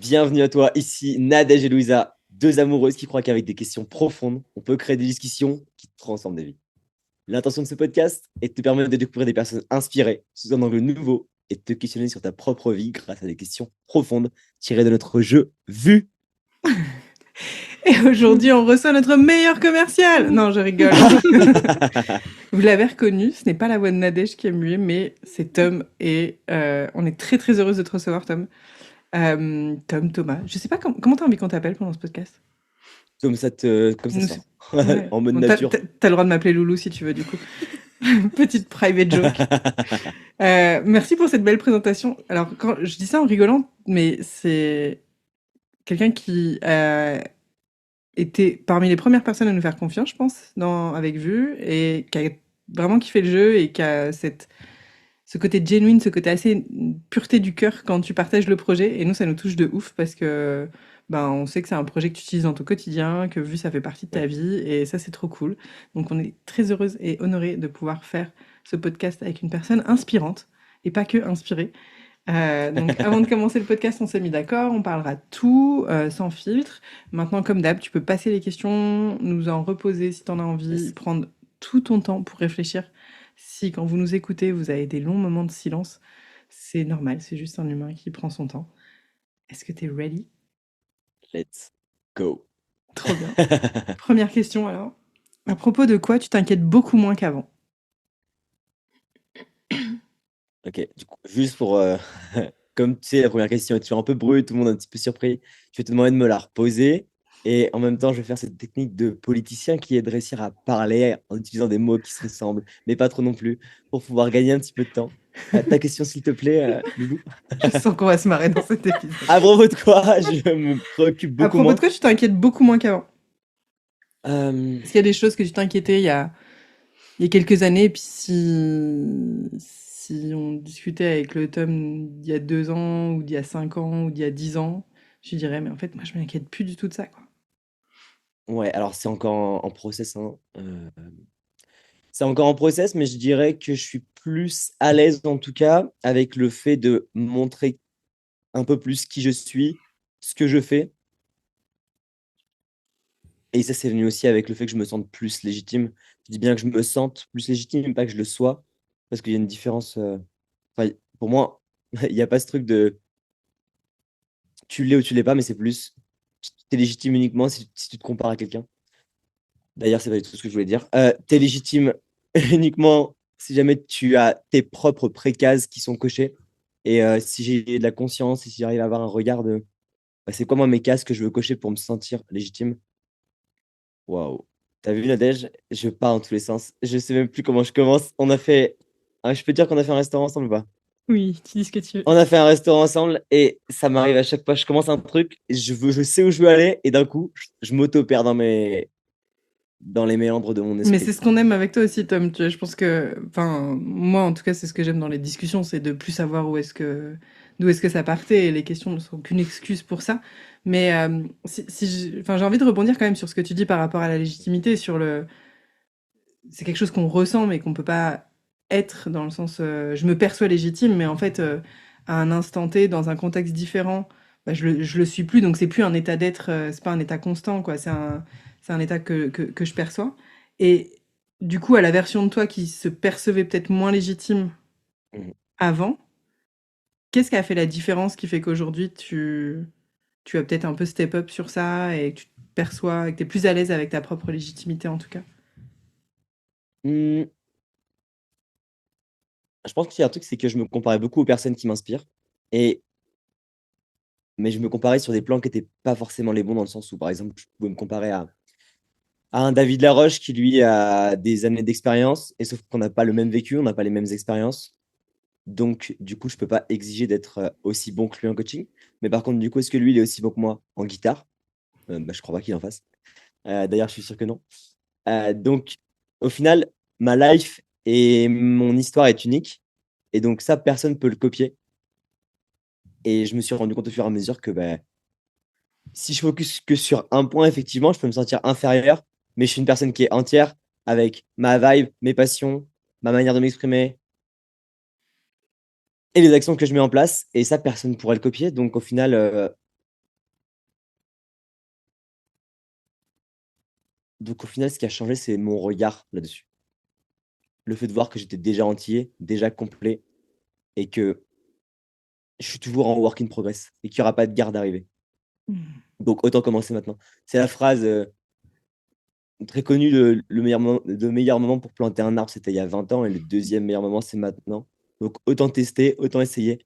Bienvenue à toi, ici Nadège et Louisa, deux amoureuses qui croient qu'avec des questions profondes, on peut créer des discussions qui transforment des vies. L'intention de ce podcast est de te permettre de découvrir des personnes inspirées sous un angle nouveau et de te questionner sur ta propre vie grâce à des questions profondes tirées de notre jeu Vu. Et aujourd'hui, on reçoit notre meilleur commercial. Non, je rigole. Vous l'avez reconnu, ce n'est pas la voix de Nadège qui est muée, mais c'est Tom. Et on est très très heureuse de te recevoir, Tom. Tom, Thomas. Je sais pas comment t'as envie qu'on t'appelle pendant ce podcast. Comme ça Nous, sort, ouais. en mode Bon, nature. t'as le droit de m'appeler Loulou si tu veux, du coup. Petite private joke. Merci pour cette belle présentation. Alors, quand je dis ça en rigolant, mais c'est quelqu'un qui était parmi les premières personnes à nous faire confiance, je pense, avec Vue, et qui a vraiment kiffé le jeu et qui a ce côté genuine, ce côté assez pureté du cœur quand tu partages le projet. Et nous, ça nous touche de ouf parce que on sait que c'est un projet que tu utilises dans ton quotidien, que Vue, ça fait partie de ta Ouais. vie, et ça, c'est trop cool. Donc, on est très heureuse et honorée de pouvoir faire ce podcast avec une personne inspirante et pas que inspirée. Donc, avant de commencer le podcast, on s'est mis d'accord, on parlera tout, sans filtre. Maintenant, comme d'hab, tu peux passer les questions, nous en reposer si tu en as envie, Yes. prendre tout ton temps pour réfléchir. Si, quand vous nous écoutez, vous avez des longs moments de silence, c'est normal, c'est juste un humain qui prend son temps. Est-ce que tu es ready? Let's go. Trop bien. Première question alors. À propos de quoi tu t'inquiètes beaucoup moins qu'avant? Ok, du coup, juste pour, comme tu sais, la première question est toujours un peu brute, tout le monde est un petit peu surpris. Je vais te demander de me la reposer. Et en même temps, je vais faire cette technique de politicien qui est de réussir à parler en utilisant des mots qui se ressemblent, mais pas trop non plus, pour pouvoir gagner un petit peu de temps. Ta question, s'il te plaît, Loulou. Je sens qu'on va se marrer dans cet épisode. À propos de quoi, je me préoccupe À beaucoup propos de moins. quoi tu t'inquiètes beaucoup moins qu'avant? Euh, Est-ce qu'il y a des choses que tu t'inquiétais il y a quelques années, et puis si on discutait avec le Tom d'il y a 2 ans, ou d'il y a 5 ans, ou d'il y a 10 ans, je lui dirais: «Mais en fait, moi, je m'inquiète plus du tout de ça, quoi». ouais, alors c'est encore en process, hein. C'est encore en process, mais je dirais que je suis plus à l'aise, en tout cas, avec le fait de montrer un peu plus qui je suis, ce que je fais. Et ça, c'est venu aussi avec le fait que je me sente plus légitime. Je dis bien que je me sente plus légitime, pas que je le sois, parce qu'il y a une différence. Enfin, pour moi, il n'y a pas ce truc de tu l'es ou tu l'es pas, mais c'est plus tu es légitime uniquement si tu te compares à quelqu'un. D'ailleurs, c'est pas du tout ce que je voulais dire. Tu es légitime uniquement si jamais tu as tes propres précases qui sont cochées. Et si j'ai de la conscience et si j'arrive à avoir un regard de bah, c'est quoi moi mes cases que je veux cocher pour me sentir légitime. Waouh. T'as vu, Nadège? Je pars dans tous les sens. Je sais même plus comment je commence. On a fait. Ah, je peux dire qu'on a fait un restaurant ensemble ou pas? Oui, tu dis ce que tu veux. On a fait un restaurant ensemble et ça m'arrive à chaque fois. Je commence un truc, je sais où je veux aller et d'un coup, je m'auto-perds dans les méandres de mon Mais c'est esprit. ce qu'on aime avec toi aussi, Tom, tu vois? Je pense que moi, en tout cas, c'est ce que j'aime dans les discussions, c'est de plus savoir d'où est-ce que ça partait, et les questions ne sont qu'une excuse pour ça. Mais, j'ai envie de rebondir quand même sur ce que tu dis par rapport à la légitimité, c'est quelque chose qu'on ressent mais qu'on peut pas être, dans le sens, je me perçois légitime, mais en fait, à un instant T, dans un contexte différent, je le suis plus, donc c'est plus un état d'être, c'est pas un état constant, quoi. C'est un état que je perçois. Et du coup, à la version de toi qui se percevait peut-être moins légitime Mhm. avant, qu'est-ce qui a fait la différence qui fait qu'aujourd'hui tu as peut-être un peu step up sur ça, et que tu te perçois, et que tu es plus à l'aise avec ta propre légitimité, en tout cas? Hmm, je pense qu'il y a un truc, c'est que je me comparais beaucoup aux personnes qui m'inspirent. Et mais je me comparais sur des plans qui n'étaient pas forcément les bons, dans le sens où, par exemple, je pouvais me comparer à un David Laroche qui, lui, a des années d'expérience, et sauf qu'on n'a pas le même vécu, on n'a pas les mêmes expériences. Donc, du coup, je peux pas exiger d'être aussi bon que lui en coaching. Mais par contre, du coup, est-ce que lui, il est aussi bon que moi en guitare? Bah, je crois pas qu'il en fasse. D'ailleurs, je suis sûr que non. Donc, au final, ma life et mon histoire est unique. Et donc, ça, personne peut le copier. Et je me suis rendu compte au fur et à mesure que bah, si je focus que sur un point, effectivement, je peux me sentir inférieur. Mais je suis une personne qui est entière avec ma vibe, mes passions, ma manière de m'exprimer et les actions que je mets en place. Et ça, personne ne pourra le copier. Donc, au final, Donc au final, ce qui a changé, c'est mon regard là-dessus. Le fait de voir que j'étais déjà entier, déjà complet, et que je suis toujours en work in progress, et qu'il y aura pas de garde arrivée. Mmh. Donc autant commencer maintenant. C'est la phrase, très connue, le meilleur moment pour planter un arbre, c'était il y a 20 ans et le 2e meilleur moment, c'est maintenant. Donc autant tester, autant essayer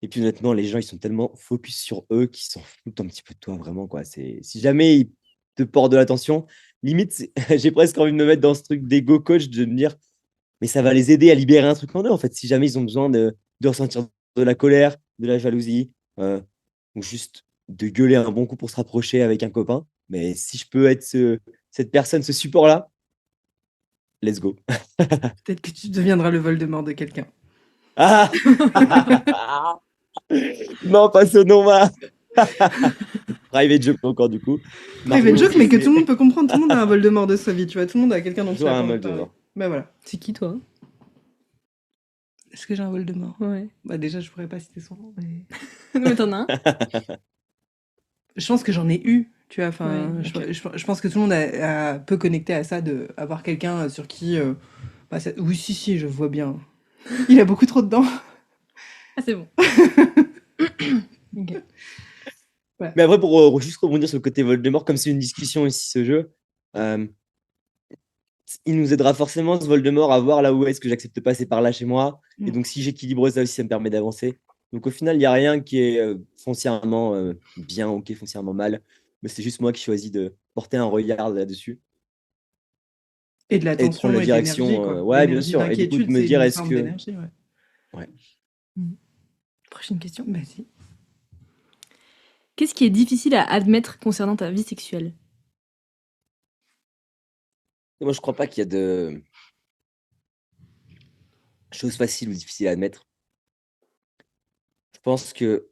et puis honnêtement, les gens, ils sont tellement focus sur eux qu'ils s'en foutent un petit peu de toi, vraiment, quoi. C'est si jamais ils te portent de l'attention, limite, c'est j'ai presque envie de me mettre dans ce truc d'ego coach, de me dire: «Mais ça va les aider à libérer un truc en eux, en fait». Si jamais ils ont besoin de ressentir de la colère, de la jalousie, ou juste de gueuler un bon coup pour se rapprocher avec un copain, mais si je peux être cette personne, ce support-là, let's go. Peut-être que tu deviendras le Voldemort de quelqu'un. Ah! Non, pas ce nom-là. Private joke encore du coup. Private Margot, joke, si mais que c'est tout le monde peut comprendre. Tout le monde a un Voldemort de sa vie, tu vois. Tout le monde a quelqu'un dont il toujours a pas un envie mal de de parler. mort. Bah voilà. C'est qui, toi? Est-ce que j'ai un Voldemort? Ouais. Bah déjà, je pourrais pas citer son nom, mais... Non, mais t'en as un? Je pense que j'en ai eu, tu vois. Enfin, Ouais, ok. je pense que tout le monde peut connecter à ça, de avoir quelqu'un sur qui... bah, oui, si, je vois bien. Il a beaucoup trop dedans. Ah, c'est bon. Ok. Mais après, pour juste rebondir sur le côté Voldemort, comme c'est une discussion ici, ce jeu, euh, il nous aidera forcément, ce Voldemort, à voir là où est-ce que j'accepte de passer par là chez moi. Et donc, si j'équilibre ça aussi, ça me permet d'avancer. Donc, au final, il n'y a rien qui est foncièrement bien ou qui est foncièrement mal. Mais c'est juste moi qui choisis de porter un regard là-dessus Et de et de prendre la l'attention et de l'énergie, direction. quoi. Ouais, bien L'énergie sûr. Et du coup, de d'inquiétude, me c'est dire, une est-ce forme que. d'énergie, ouais. Ouais. Prochaine question. Bah si. Qu'est-ce qui est difficile à admettre concernant ta vie sexuelle? Et moi, je crois pas qu'il y a de choses faciles ou difficiles à admettre. Je pense que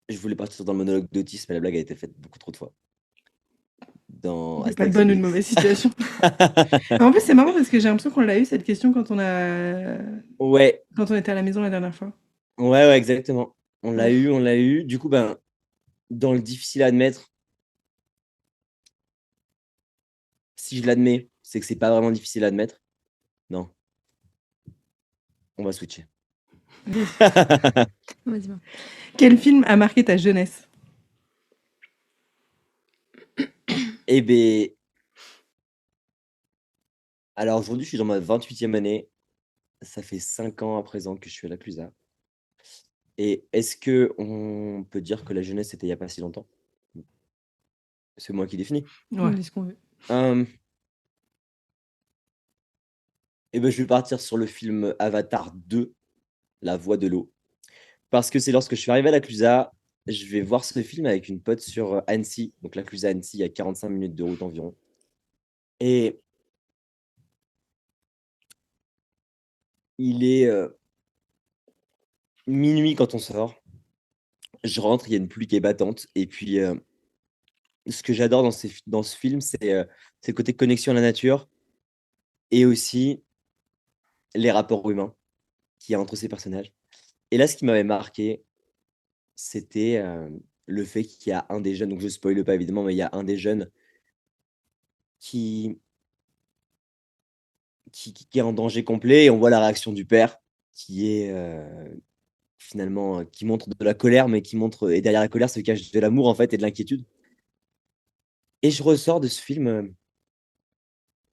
je voulais partir dans le monologue d'autisme, mais la blague a été faite beaucoup trop de fois. Dans Il n'y a pas de Astérix bonne ou de Obélix. mauvaise situation. En plus, c'est marrant parce que j'ai l'impression qu'on l'a eu cette question Ouais, quand on était à la maison la dernière fois. ouais, exactement. On l'a Ouais. eu, on l'a eu. Du coup, ben, dans le difficile à admettre, si je l'admets, c'est que c'est pas vraiment difficile à admettre. Non, on va switcher. Vas-y, va. Quel film a marqué ta jeunesse? Eh ben, alors aujourd'hui, je suis dans ma 28e année. Ça fait 5 ans à présent que je suis à la Clusa. Et est-ce que on peut dire que la jeunesse, c'était il y a pas si longtemps? C'est moi qui définis. On Ouais. dit ce qu'on veut. Hem, et ben, je vais partir sur le film Avatar 2, La Voix de l'eau. Parce que c'est lorsque je suis arrivé à la Clusa, je vais voir ce film avec une pote sur, Annecy. Donc la Clusa Annecy, il y a 45 minutes de route environ. Et il est, minuit quand on sort. Je rentre, il y a une pluie qui est battante et puis, ce que j'adore dans ce film, c'est le côté connexion à la nature et aussi les rapports humains qu'il y a entre ces personnages. Et là, ce qui m'avait marqué, c'était, le fait qu'il y a un des jeunes, donc je spoile pas évidemment, mais il y a un des jeunes qui qui est en danger complet et on voit la réaction du père qui est, finalement, qui montre de la colère, mais qui montre et derrière la colère se cache de l'amour, en fait et de l'inquiétude. Et je ressors de ce film,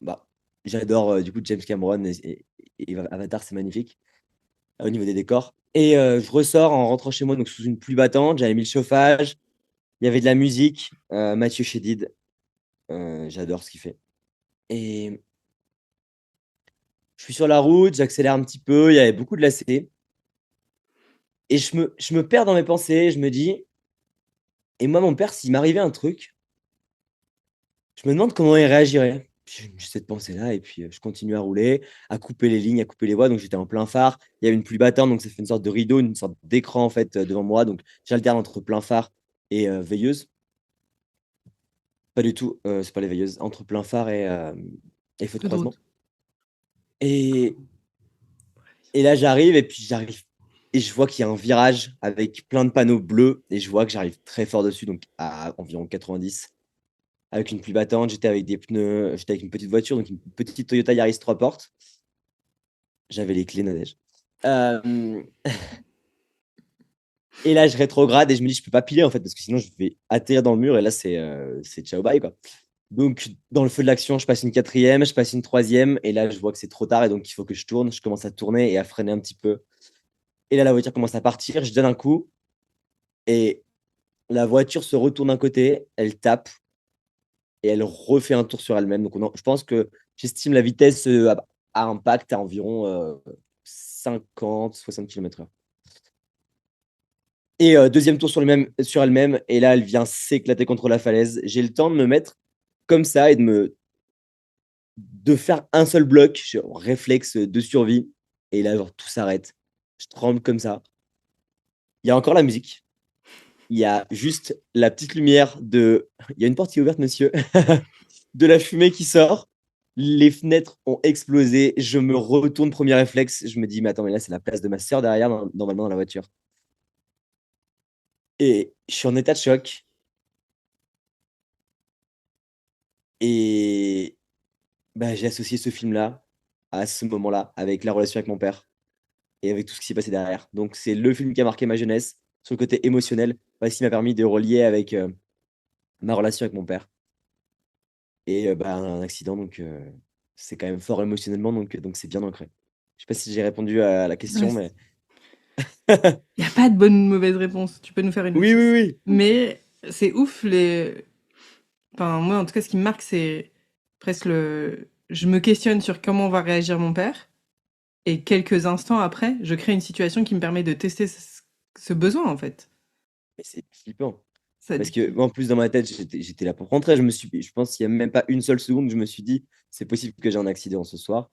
bah, j'adore, du coup, James Cameron et Avatar, c'est magnifique, au niveau des décors et je ressors en rentrant chez moi, donc sous une pluie battante, j'avais mis le chauffage, il y avait de la musique, Mathieu Chédid, j'adore ce qu'il fait et je suis sur la route, j'accélère un petit peu, il y avait beaucoup de lacets et je me perds dans mes pensées, je me dis: «Et moi, mon père, s'il m'arrivait un truc, je me demande comment il réagirait». J'ai cette pensée-là et puis, je continue à rouler, à couper les lignes, à couper les voies, donc j'étais en plein phare. Il y avait une pluie battante, donc ça fait une sorte de rideau, une sorte d'écran, en fait, devant moi, donc j'alterne entre plein phare et veilleuse. Pas du tout, c'est pas les veilleuses, entre plein phare et feu de Feu de croisement route. et et là, j'arrive et puis j'arrive. Et je vois qu'il y a un virage avec plein de panneaux bleus et je vois que j'arrive très fort dessus, donc à environ 90. Avec une pluie battante, j'étais avec des pneus, j'étais avec une petite voiture, donc une petite Toyota Yaris 3 portes. J'avais les clés, Nadège. Euh, Et là, je rétrograde et je me dis, je peux pas piler en fait, parce que sinon je vais atterrir dans le mur et là, c'est ciao bye quoi. Donc, dans le feu de l'action, je passe une quatrième, je passe une troisième et là, je vois que c'est trop tard et donc il faut que je tourne. Je commence à tourner et à freiner un petit peu. Et là, la voiture commence à partir, je donne un coup et la voiture se retourne d'un côté, elle tape et elle refait un tour sur elle-même. Donc, je pense que j'estime la vitesse à impact à environ 50-60 km/h. Et deuxième tour sur elle-même, et là, elle vient s'éclater contre la falaise. J'ai le temps de me mettre comme ça et de faire un seul bloc, réflexe de survie. Et là, genre, tout s'arrête. Je tremble comme ça. Il y a encore la musique. Il y a juste la petite lumière de. Il y a une porte qui est ouverte, monsieur. De la fumée qui sort. Les fenêtres ont explosé. Je me retourne, premier réflexe. Je me dis, mais attends, mais là, c'est la place de ma sœur derrière, normalement, dans la voiture. Et je suis en état de choc. Et bah, j'ai associé ce film-là à ce moment-là, avec la relation avec mon père et avec tout ce qui s'est passé derrière. Donc, c'est le film qui a marqué ma jeunesse sur le côté émotionnel, parce qu'il m'a permis de relier avec ma relation avec mon père. Et bah, un accident, donc c'est quand même fort émotionnellement, donc c'est bien ancré. Je sais pas si j'ai répondu à la question, mais. Il n'y a pas de bonne ou de mauvaise réponse. Tu peux nous faire une Oui, oui, liste. oui. Mais c'est ouf, Enfin, moi, en tout cas, ce qui me marque, c'est presque le... Je me questionne sur comment va réagir mon père. Et quelques instants après, je crée une situation qui me permet de tester ce besoin, en fait. Mais c'est flippant. Ça Parce dit... que moi, en plus, dans ma tête, j'étais là pour rentrer. Je pense qu'il n'y a même pas une seule seconde, je me suis dit, c'est possible que j'ai un accident ce soir.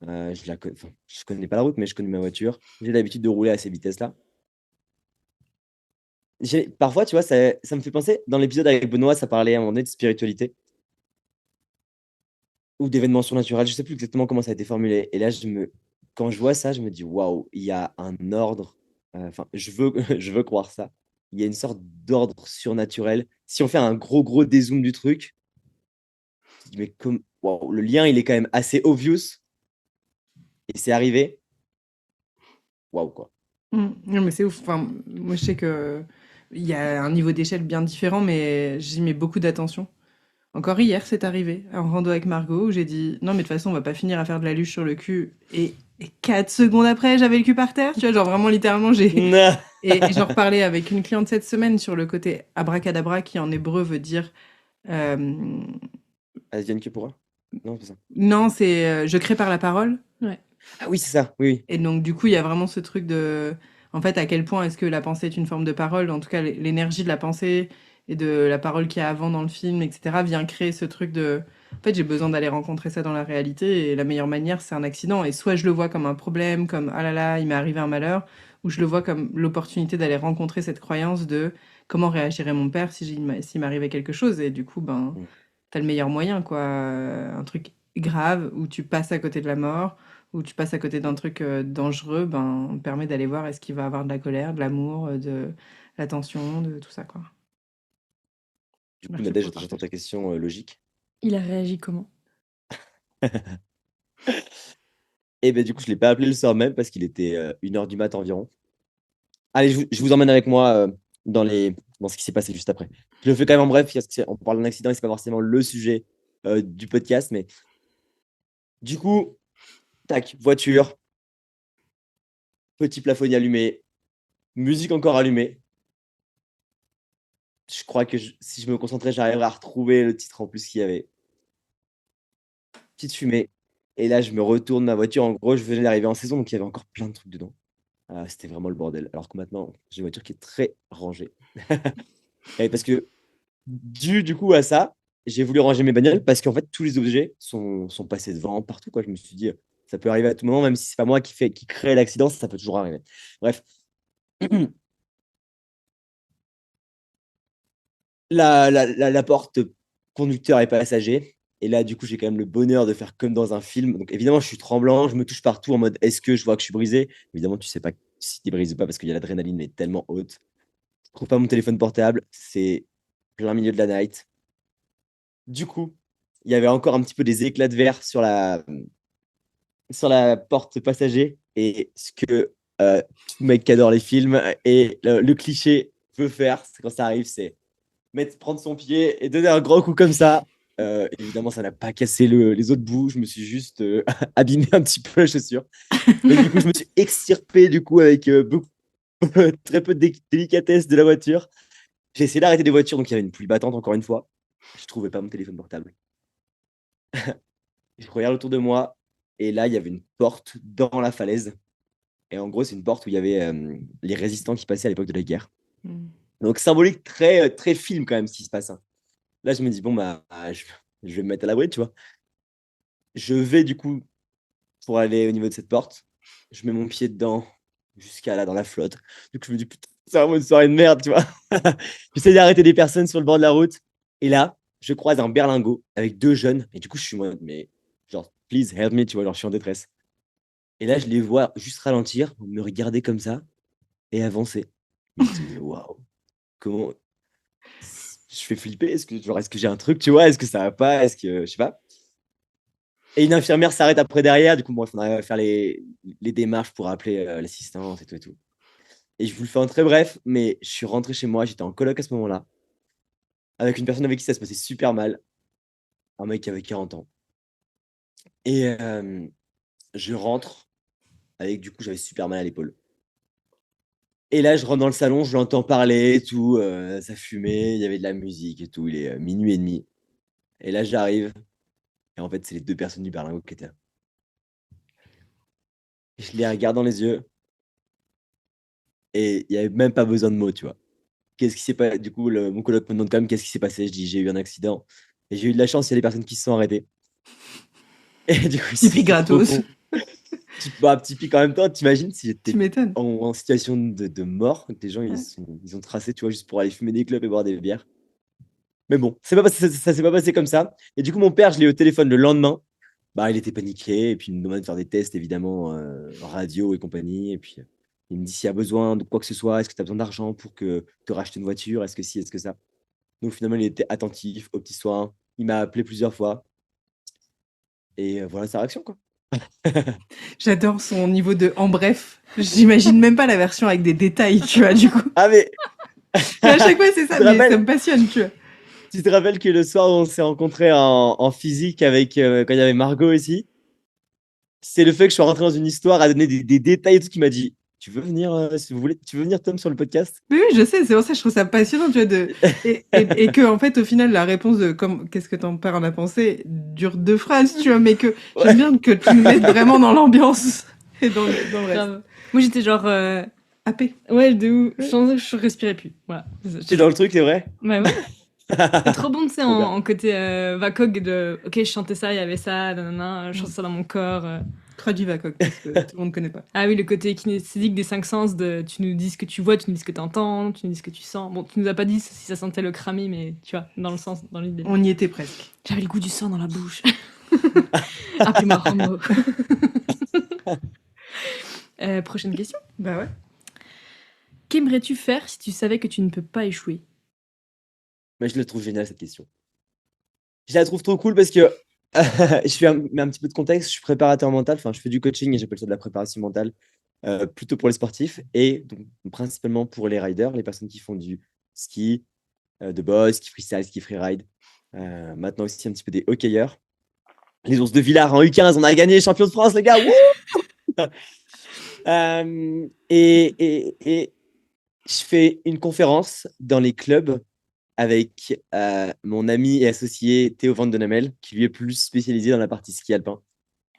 Enfin, je connais pas la route, mais je connais ma voiture. J'ai l'habitude de rouler à ces vitesses-là. Parfois, tu vois, ça me fait penser, dans l'épisode avec Benoît, ça parlait à un moment donné de spiritualité ou d'événements surnaturels. Je sais plus exactement comment ça a été formulé. Et là, quand je vois ça, je me dis, waouh, il y a un ordre. Enfin, je veux croire ça. Il y a une sorte d'ordre surnaturel. Si on fait un gros dézoom du truc, tu te dis, mais comme, waouh, le lien, il est quand même assez obvious. Et c'est arrivé. Waouh, quoi. Non, mais c'est ouf. Enfin, moi, je sais que il y a un niveau d'échelle bien différent, mais j'y mets beaucoup d'attention. Encore hier, c'est arrivé, en rando avec Margot, où j'ai dit non, mais de toute façon, on va pas finir à faire de la luge sur le cul. Et 4 secondes après, j'avais le cul par terre. Tu vois, genre vraiment, littéralement, j'ai. Nah. Et j'en reparlais avec une cliente cette semaine sur le côté abracadabra, qui en hébreu veut dire. euh, Advienne que pourra. Non, c'est ça. Non, c'est je crée par la parole. Ouais. Ah oui, c'est ça. Oui, oui. Et donc, du coup, il y a vraiment ce truc de. En fait, à quel point est-ce que la pensée est une forme de parole? En tout cas, l'énergie de la pensée et de la parole qu'il y a avant dans le film, etc., vient créer ce truc de. En fait, j'ai besoin d'aller rencontrer ça dans la réalité. Et la meilleure manière, c'est un accident. Et soit je le vois comme un problème, comme ah là là, il m'est arrivé un malheur, ou je le vois comme l'opportunité d'aller rencontrer cette croyance de comment réagirait mon père si s'il m'arrivait quelque chose. Et du coup, ben, Mm. t'as le meilleur moyen, quoi. Un truc grave où tu passes à côté de la mort où tu passes à côté d'un truc dangereux, ben, on te permet d'aller voir est-ce qu'il va avoir de la colère, de l'amour, de l'attention, de tout ça, quoi. Du coup, Merci pour Nadège, le j'entends partage. ta question logique. Il a réagi comment? Et ben du coup, je ne l'ai pas appelé le soir même parce qu'il était 1h du mat environ. Allez, je vous emmène avec moi dans ce qui s'est passé juste après. Je le fais quand même en bref, parce qu'on parle d'un accident et ce n'est pas forcément le sujet du podcast. Mais du coup, tac, voiture, petit plafonnier allumé, musique encore allumée. Je crois que si je me concentrais, j'arriverais à retrouver le titre en plus qu'il y avait. Petite fumée. Et là, je me retourne ma voiture. En gros, je venais d'arriver en saison, donc il y avait encore plein de trucs dedans. Ah, c'était vraiment le bordel. Alors que maintenant, j'ai une voiture qui est très rangée. Et parce que, du coup à ça, j'ai voulu ranger mes bagnoles parce qu'en fait, tous les objets sont passés devant partout, quoi. Je me suis dit, ça peut arriver à tout moment, même si c'est pas moi qui crée l'accident, ça peut toujours arriver. Bref. La porte conducteur et passager. Et là, du coup, j'ai quand même le bonheur de faire comme dans un film. Donc, évidemment, je suis tremblant, je me touche partout en mode est-ce que je vois que je suis brisé? Évidemment, tu sais pas si tu brises ou pas parce qu'il y a l'adrénaline mais tellement haute. Je trouve pas mon téléphone portable, c'est plein milieu de la night. Du coup, il y avait encore un petit peu des éclats de verre sur la porte passager. Et ce que tout mec qui adore les films et le cliché veut faire, c'est quand ça arrive, c'est prendre son pied et donner un gros coup comme ça. Évidemment, ça n'a pas cassé les autres bouts. Je me suis juste abîmé un petit peu la chaussure. Mais du coup, je me suis extirpé du coup avec très peu de délicatesse de la voiture. J'ai essayé d'arrêter des voitures, donc il y avait une pluie battante encore une fois. Je trouvais pas mon téléphone portable. Je regarde autour de moi et là, il y avait une porte dans la falaise. Et en gros, c'est une porte où il y avait les résistants qui passaient à l'époque de la guerre. Mm. Donc symbolique, très film quand même ce qui se passe, hein. Là, je me dis, bon, bah, je vais me mettre à l'abri, tu vois. Je vais du coup pour aller au niveau de cette porte. Je mets mon pied dedans jusqu'à là, dans la flotte. Du coup, je me dis, putain, c'est vraiment une soirée de merde, tu vois. J'essaie d'arrêter des personnes sur le bord de la route. Et là, je croise un berlingot avec deux jeunes. Et du coup, je suis en mode, mais genre, please help me, tu vois, genre, je suis en détresse. Et là, je les vois juste ralentir, me regarder comme ça et avancer. Je me dis, mais waouh, comment. Je fais flipper. Est-ce que j'ai un truc, tu vois? Est-ce que ça va pas? Est-ce que. Je sais pas. Et une infirmière s'arrête après derrière. Du coup, bref, on arrive à faire les démarches pour appeler l'assistance et tout et tout. Et je vous le fais en très bref, mais je suis rentré chez moi. J'étais en coloc à ce moment-là, avec une personne avec qui ça se passait super mal. Un mec qui avait 40 ans. Et je rentre avec, du coup, j'avais super mal à l'épaule. Et là, je rentre dans le salon, je l'entends parler et tout. Ça fumait, il y avait de la musique et tout. Il est minuit et demi. Et là, j'arrive. Et en fait, c'est les deux personnes du berlingot qui étaient là. Et je les regarde dans les yeux. Et il n'y avait même pas besoin de mots, tu vois. Qu'est-ce qui s'est passé? Du coup, mon coloc me demande quand même qu'est-ce qui s'est passé. Je dis, j'ai eu un accident. Et j'ai eu de la chance, il y a des personnes qui se sont arrêtées. Et du coup, Pipi c'était trop gratos. con. Petit pic en même temps, t'imagines si Tu j'étais m'étonnes. en situation de mort, que des gens Ouais. ils ont tracé, tu vois, juste pour aller fumer des clopes et boire des bières. Mais bon, c'est pas passé, ça s'est pas passé comme ça. Et du coup, mon père, je l'ai eu au téléphone le lendemain. Bah, il était paniqué. Et puis, il me demande de faire des tests, évidemment, radio et compagnie. Et puis, il me dit s'il y a besoin de quoi que ce soit, est-ce que tu as besoin d'argent pour que te racheter une voiture? Est-ce que si, est-ce que ça? Donc, finalement, il était attentif aux petits soins. Il m'a appelé plusieurs fois. Et voilà sa réaction, quoi. J'adore son niveau de en bref. J'imagine même pas la version avec des détails, tu vois, du coup. Ah, mais Mais à chaque fois, c'est tu ça, te mais ça rappelles, me passionne, tu vois. tu te rappelles que le soir où on s'est rencontrés en physique avec quand il y avait Margot ici, c'est le fait que je sois rentré dans une histoire à donner des détails et tout qui m'a dit tu veux venir, si vous voulez, tu veux venir, Tom, sur le podcast? Mais oui, je sais, c'est pour ça que je trouve ça passionnant, tu vois, et que, en fait, au final, la réponse de qu'est-ce que ton père en a pensé dure deux phrases, tu vois, mais que j'aime Ouais, bien que tu nous mettes vraiment dans l'ambiance et dans le reste. Grave. Moi, j'étais genre. Happé. Ouais, de ouf. Je respirais plus. Voilà. t'es dans le truc, c'est vrai? Ouais, ouais. C'est trop bon, tu sais, Trop bien. en côté VACOG de. Ok, je chantais ça, il y avait ça, nanana, je chantais ça dans mon corps. Traduis Vacock, parce que tout le monde ne connaît pas. Ah oui, le côté kinesthésique des cinq sens, de tu nous dis ce que tu vois, tu nous dis ce que tu entends, tu nous dis ce que tu sens. Bon, tu nous as pas dit si ça sentait le cramé, mais tu vois, dans le sens, dans l'idée. On y était presque. J'avais le goût du sang dans la bouche. Appelez-moi Romo. Prochaine question. Bah ouais. Qu'aimerais-tu faire si tu savais que tu ne peux pas échouer? Mais je la trouve géniale, cette question. Je la trouve trop cool parce que mets un petit peu de contexte. Je suis préparateur mental, enfin, je fais du coaching et j'appelle ça de la préparation mentale, plutôt pour les sportifs et donc principalement pour les riders, les personnes qui font du ski, de boss, ski freestyle, ski freeride. Maintenant aussi un petit peu des hockeyeurs. Les ours de Villars en U15, on a gagné champion de France, les gars! Wouh. Et je fais une conférence dans les clubs avec mon ami et associé Théo Van Denamel, qui lui est plus spécialisé dans la partie ski alpin.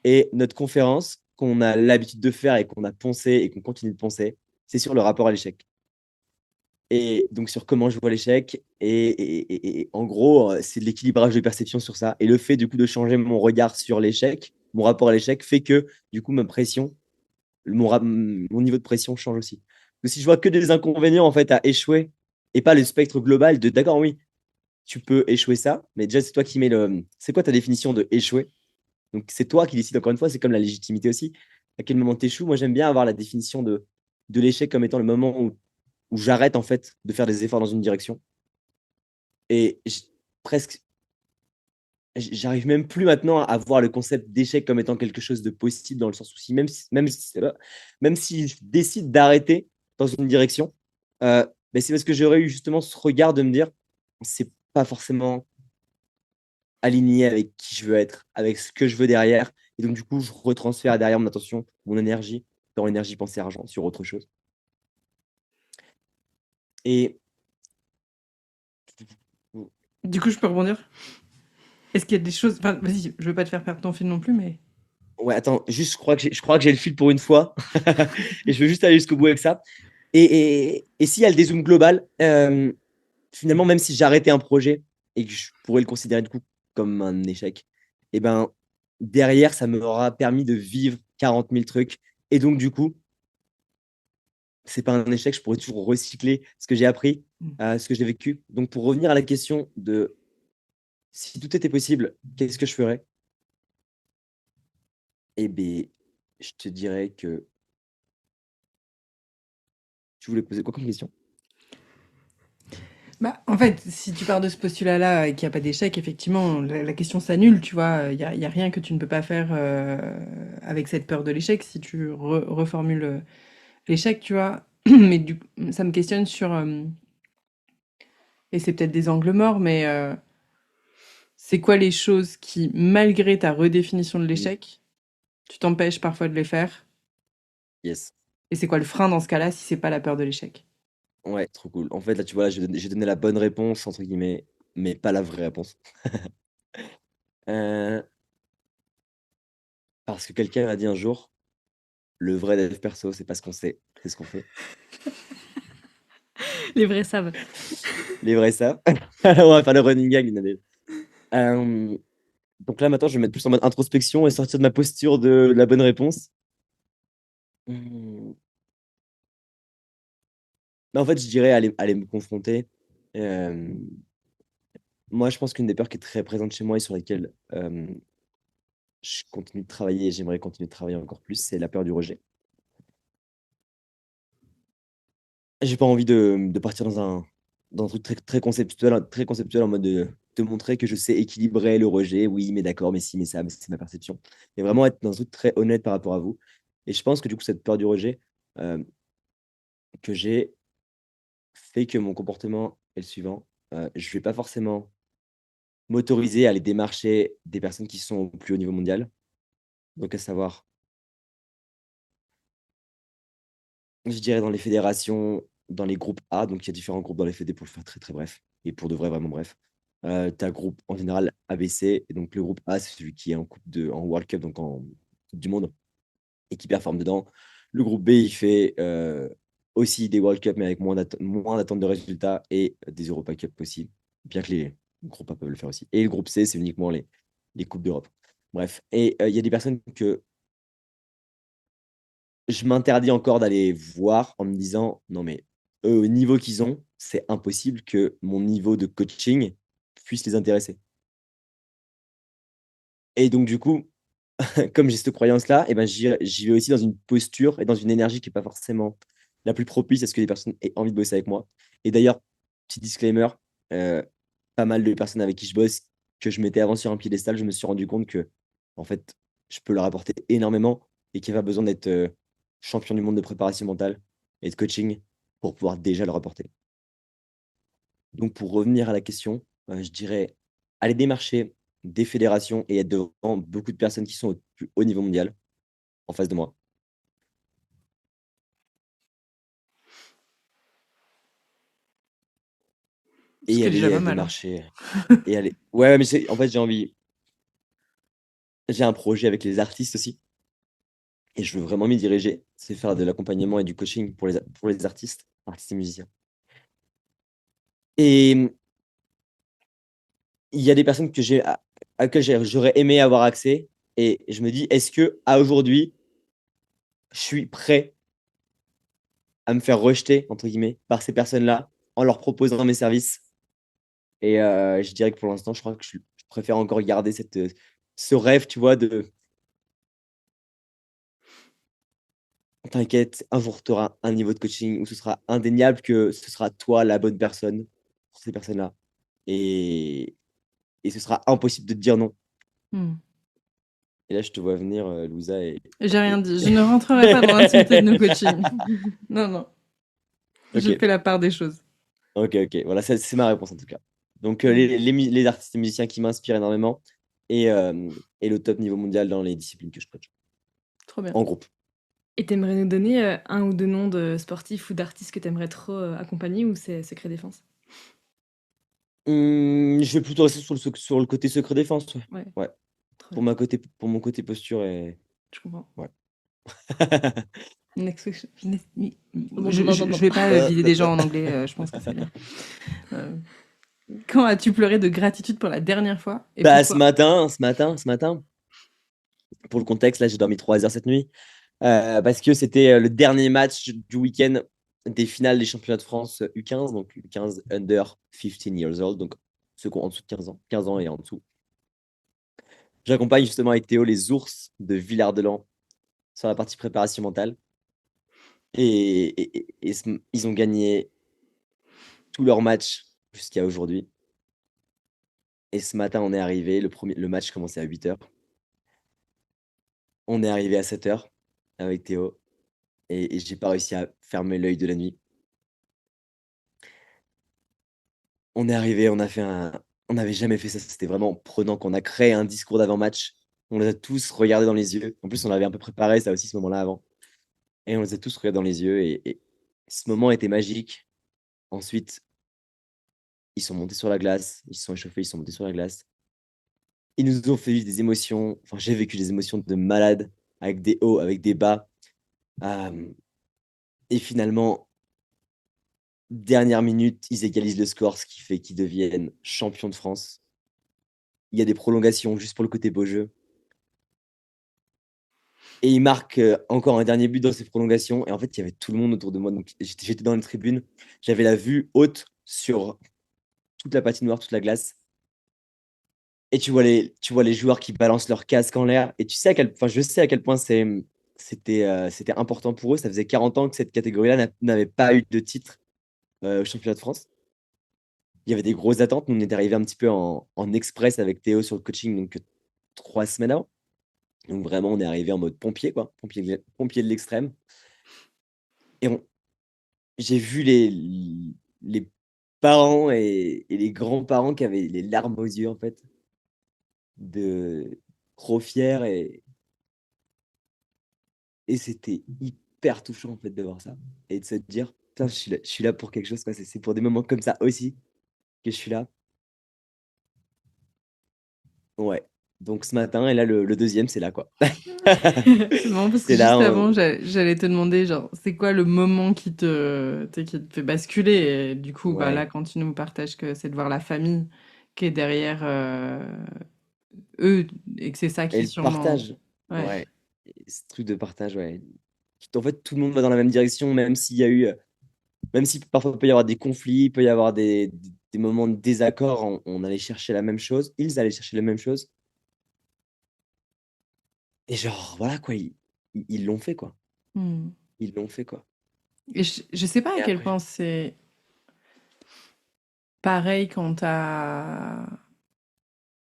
Et notre conférence, qu'on a l'habitude de faire et qu'on a poncé et qu'on continue de poncer, c'est sur le rapport à l'échec. Et donc sur comment je vois l'échec. Et en gros, c'est de l'équilibrage de perception sur ça. Et le fait du coup de changer mon regard sur l'échec, mon rapport à l'échec, fait que du coup ma pression, mon niveau de pression change aussi. Donc, si je vois que des inconvénients en fait à échouer et pas le spectre global de d'accord, oui, tu peux échouer ça, mais déjà c'est toi qui mets le. C'est quoi ta définition de échouer? Donc c'est toi qui décides encore une fois, c'est comme la légitimité aussi. À quel moment tu échoues? Moi j'aime bien avoir la définition de de l'échec comme étant le moment où j'arrête en fait de faire des efforts dans une direction. Et presque, j'arrive même plus maintenant à voir le concept d'échec comme étant quelque chose de possible dans le sens où même si je décide d'arrêter dans une direction, mais c'est parce que j'aurais eu justement ce regard de me dire, c'est pas forcément aligné avec qui je veux être, avec ce que je veux derrière. Et donc, du coup, je retransfère derrière mon attention, mon énergie, dans l'énergie pensée argent, sur autre chose. Et Du coup, je peux rebondir? Est-ce qu'il y a des choses. Enfin, vas-y, je veux pas te faire perdre ton fil non plus, mais. ouais, attends, juste, je crois que j'ai le fil pour une fois. Et je veux juste aller jusqu'au bout avec ça. Et s'il y a le dézoom global, finalement, même si j'arrêtais un projet et que je pourrais le considérer du coup comme un échec, et ben derrière, ça m'aura permis de vivre 40 000 trucs. Et donc, du coup, c'est pas un échec, je pourrais toujours recycler ce que j'ai appris, ce que j'ai vécu. Donc, pour revenir à la question de si tout était possible, qu'est-ce que je ferais? Eh bien, je te dirais que tu voulais poser quoi comme question? Bah, en fait, si tu pars de ce postulat-là et qu'il y a pas d'échec, effectivement, la question s'annule, tu vois? Il y a rien que tu ne peux pas faire, avec cette peur de l'échec si tu reformules, l'échec, tu vois? Mais ça me questionne sur, et c'est peut-être des angles morts, mais, c'est quoi les choses qui, malgré ta redéfinition de Mm. l'échec, tu t'empêches parfois de les faire? Yes. Et c'est quoi le frein dans ce cas-là si c'est pas la peur de l'échec? Ouais, trop cool. En fait, là, tu vois, là, j'ai donné la bonne réponse, entre guillemets, mais pas la vraie réponse. Euh, parce que quelqu'un m'a dit un jour, le vrai dev perso, c'est pas ce qu'on sait, c'est ce qu'on fait. Les vrais savent. Les vrais ça. On va faire le running gag, une année. Euh, donc là, maintenant, je vais mettre plus en mode introspection et sortir de ma posture de la bonne réponse. Hmm. Mais en fait, je dirais aller me confronter. Euh, Moi, je pense qu'une des peurs qui est très présente chez moi et sur lesquelles je continue de travailler et j'aimerais continuer de travailler encore plus, c'est la peur du rejet. J'ai pas envie de partir dans un truc très conceptuel en mode de te montrer que je sais équilibrer le rejet. Oui, mais d'accord, mais si, mais ça, mais c'est ma perception. Et vraiment être dans un truc très honnête par rapport à vous. Et je pense que du coup, cette peur du rejet euh, que j'ai fait que mon comportement est le suivant. Je vais pas forcément m'autoriser à aller démarcher des personnes qui sont au plus haut niveau mondial. Donc, à savoir, je dirais dans les fédérations, dans les groupes A, donc il y a différents groupes dans les fédés pour le faire très très bref, et pour de vrai vraiment bref. Tu as groupe en général ABC, et donc le groupe A, c'est celui qui est en World Cup, donc en Coupe du Monde, et qui performe dedans. Le groupe B, il fait aussi des World Cup, mais avec moins d'attente de résultats, et des Europa Cup aussi, bien que les groupes A peuvent le faire aussi. Et le groupe C, c'est uniquement les Coupes d'Europe. Bref, et il y a des personnes que je m'interdis encore d'aller voir en me disant, non mais eux, au niveau qu'ils ont, c'est impossible que mon niveau de coaching puisse les intéresser. Et donc du coup, comme j'ai cette croyance-là, eh ben, j'y vais aussi dans une posture et dans une énergie qui n'est pas forcément la plus propice à ce que les personnes aient envie de bosser avec moi. Et d'ailleurs, petit disclaimer, euh, pas mal de personnes avec qui je bosse, que je m'étais avant sur un piédestal, je me suis rendu compte que, en fait, je peux leur apporter énormément et qu'il n'y a pas besoin d'être champion du monde de préparation mentale et de coaching pour pouvoir déjà leur apporter. Donc, pour revenir à la question, je dirais aller démarcher des fédérations et être devant beaucoup de personnes qui sont au plus haut niveau mondial en face de moi. Ce Et qui est déjà aller pas mal, hein. démarcher. Et aller. Ouais, mais en fait, j'ai envie. J'ai un projet avec les artistes aussi. Et je veux vraiment m'y diriger. C'est faire de l'accompagnement et du coaching pour les artistes et musiciens. Et il y a des personnes à laquelle j'aurais aimé avoir accès. Et je me dis, est-ce que à aujourd'hui, je suis prêt à me faire rejeter, entre guillemets, par ces personnes-là en leur proposant mes services? Et je dirais que pour l'instant, je crois que je préfère encore garder ce rêve, tu vois, t'inquiète, un jour, tu auras un niveau de coaching où ce sera indéniable que ce sera toi la bonne personne pour ces personnes-là. Et, et ce sera impossible de te dire non. Hmm. Et là, je te vois venir, Louisa. J'ai rien dit. Je ne rentrerai pas dans l'intimité de nos coachings. Non, non. Je Ok, fais la part des choses. ok. Voilà, c'est ma réponse en tout cas. Donc, Hmm. les artistes et musiciens qui m'inspirent énormément et le top niveau mondial dans les disciplines que je coach, Trop bien. en groupe. Et t'aimerais nous donner un ou deux noms de sportifs ou d'artistes que t'aimerais trop accompagner ou c'est secret défense? Je vais plutôt rester sur le côté secret défense. Ouais. Ouais, Ouais. trop Pour, bien. pour mon côté posture et. Je comprends. Ouais. Next question. Non, Je, non, je, non, je non. vais pas viser des gens en anglais, je pense que c'est bien. Euh, Quand as-tu pleuré de gratitude pour la dernière fois et Bah, ce pourquoi? matin, pour le contexte, là, j'ai dormi 3 heures cette nuit. Parce que c'était le dernier match du week-end des finales des championnats de France U15, donc U15 under 15 years old, donc ceux qui ont en dessous de 15 ans et en dessous. J'accompagne justement avec Théo les ours de Villard-de-Lans sur la partie préparation mentale. Ils ont gagné tous leurs matchs jusqu'à aujourd'hui. Et ce matin, on est arrivé, le match commençait à 8 heures. On est arrivé à 7 heures avec Théo et j'ai pas réussi à fermer l'œil de la nuit. On est arrivé, on n'avait jamais fait ça, c'était vraiment prenant qu'on a créé un discours d'avant-match. On les a tous regardés dans les yeux. En plus, on avait un peu préparé ça aussi ce moment-là avant. Et on les a tous regardés dans les yeux et ce moment était magique. Ensuite, ils sont montés sur la glace, ils se sont échauffés, ils sont montés sur la glace. Ils nous ont fait vivre des émotions. Enfin, j'ai vécu des émotions de malade avec des hauts, avec des bas. Euh, et finalement, dernière minute, ils égalisent le score, ce qui fait qu'ils deviennent champions de France. Il y a des prolongations juste pour le côté beau jeu. Et il marque encore un dernier but dans ces prolongations. Et en fait, il y avait tout le monde autour de moi. Donc, j'étais dans les tribunes. J'avais la vue haute sur toute la patinoire, toute la glace. Et tu vois les joueurs qui balancent leur casque en l'air. Et tu sais enfin, je sais à quel point c'était important pour eux. Ça faisait 40 ans que cette catégorie-là n'avait pas eu de titre au championnat de France. Il y avait des grosses attentes. Nous, on est arrivé un petit peu en express avec Théo sur le coaching, donc 3 semaines avant. Donc vraiment, on est arrivé en mode pompier, quoi. Pompier de l'extrême. Et j'ai vu les parents et les grands-parents qui avaient les larmes aux yeux, en fait, de trop fiers. Et c'était hyper touchant, en fait, de voir ça. Et de se dire, putain, je suis là pour quelque chose, quoi. C'est pour des moments comme ça aussi que je suis là. Ouais. Donc ce matin, et là, le deuxième, c'est là, quoi. C'est marrant parce que C'est là. juste avant, j'allais te demander, genre, c'est quoi le moment qui te fait basculer? Et du coup, bah là, Ouais. quand tu nous partages que c'est de voir la famille qui est derrière eux et que c'est ça Et qui le sûrement. partage. Ouais. Ouais. Et ce truc de partage, ouais. En fait, tout le monde va dans la même direction, même s'il y a eu. Même si parfois il peut y avoir des conflits, il peut y avoir des moments de désaccord, on allait chercher la même chose. Ils allaient chercher la même chose. Et genre, voilà, quoi. Ils l'ont fait, quoi. Hmm. Ils l'ont fait, quoi. Et je sais pas à Et quel après, point c'est pareil quand t'as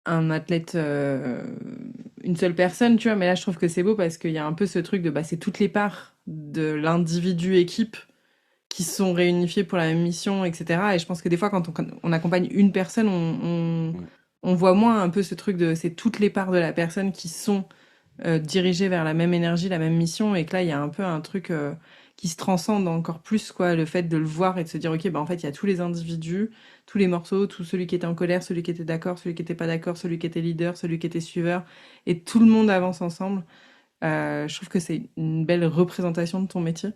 un athlète, une seule personne, tu vois, mais là, je trouve que c'est beau parce qu'il y a un peu ce truc de, bah, c'est toutes les parts de l'individu équipe qui sont réunifiées pour la même mission, etc. Et je pense que des fois, quand on accompagne une personne, mm, on voit moins un peu ce truc de, c'est toutes les parts de la personne qui sont dirigées vers la même énergie, la même mission, et que là, il y a un peu un truc qui se transcende encore plus, quoi, le fait de le voir et de se dire, ok, bah en fait, il y a tous les individus, tous les morceaux, tout celui qui était en colère, celui qui était d'accord, celui qui était pas d'accord, celui qui était leader, celui qui était suiveur, et tout le monde avance ensemble. Je trouve que c'est une belle représentation de ton métier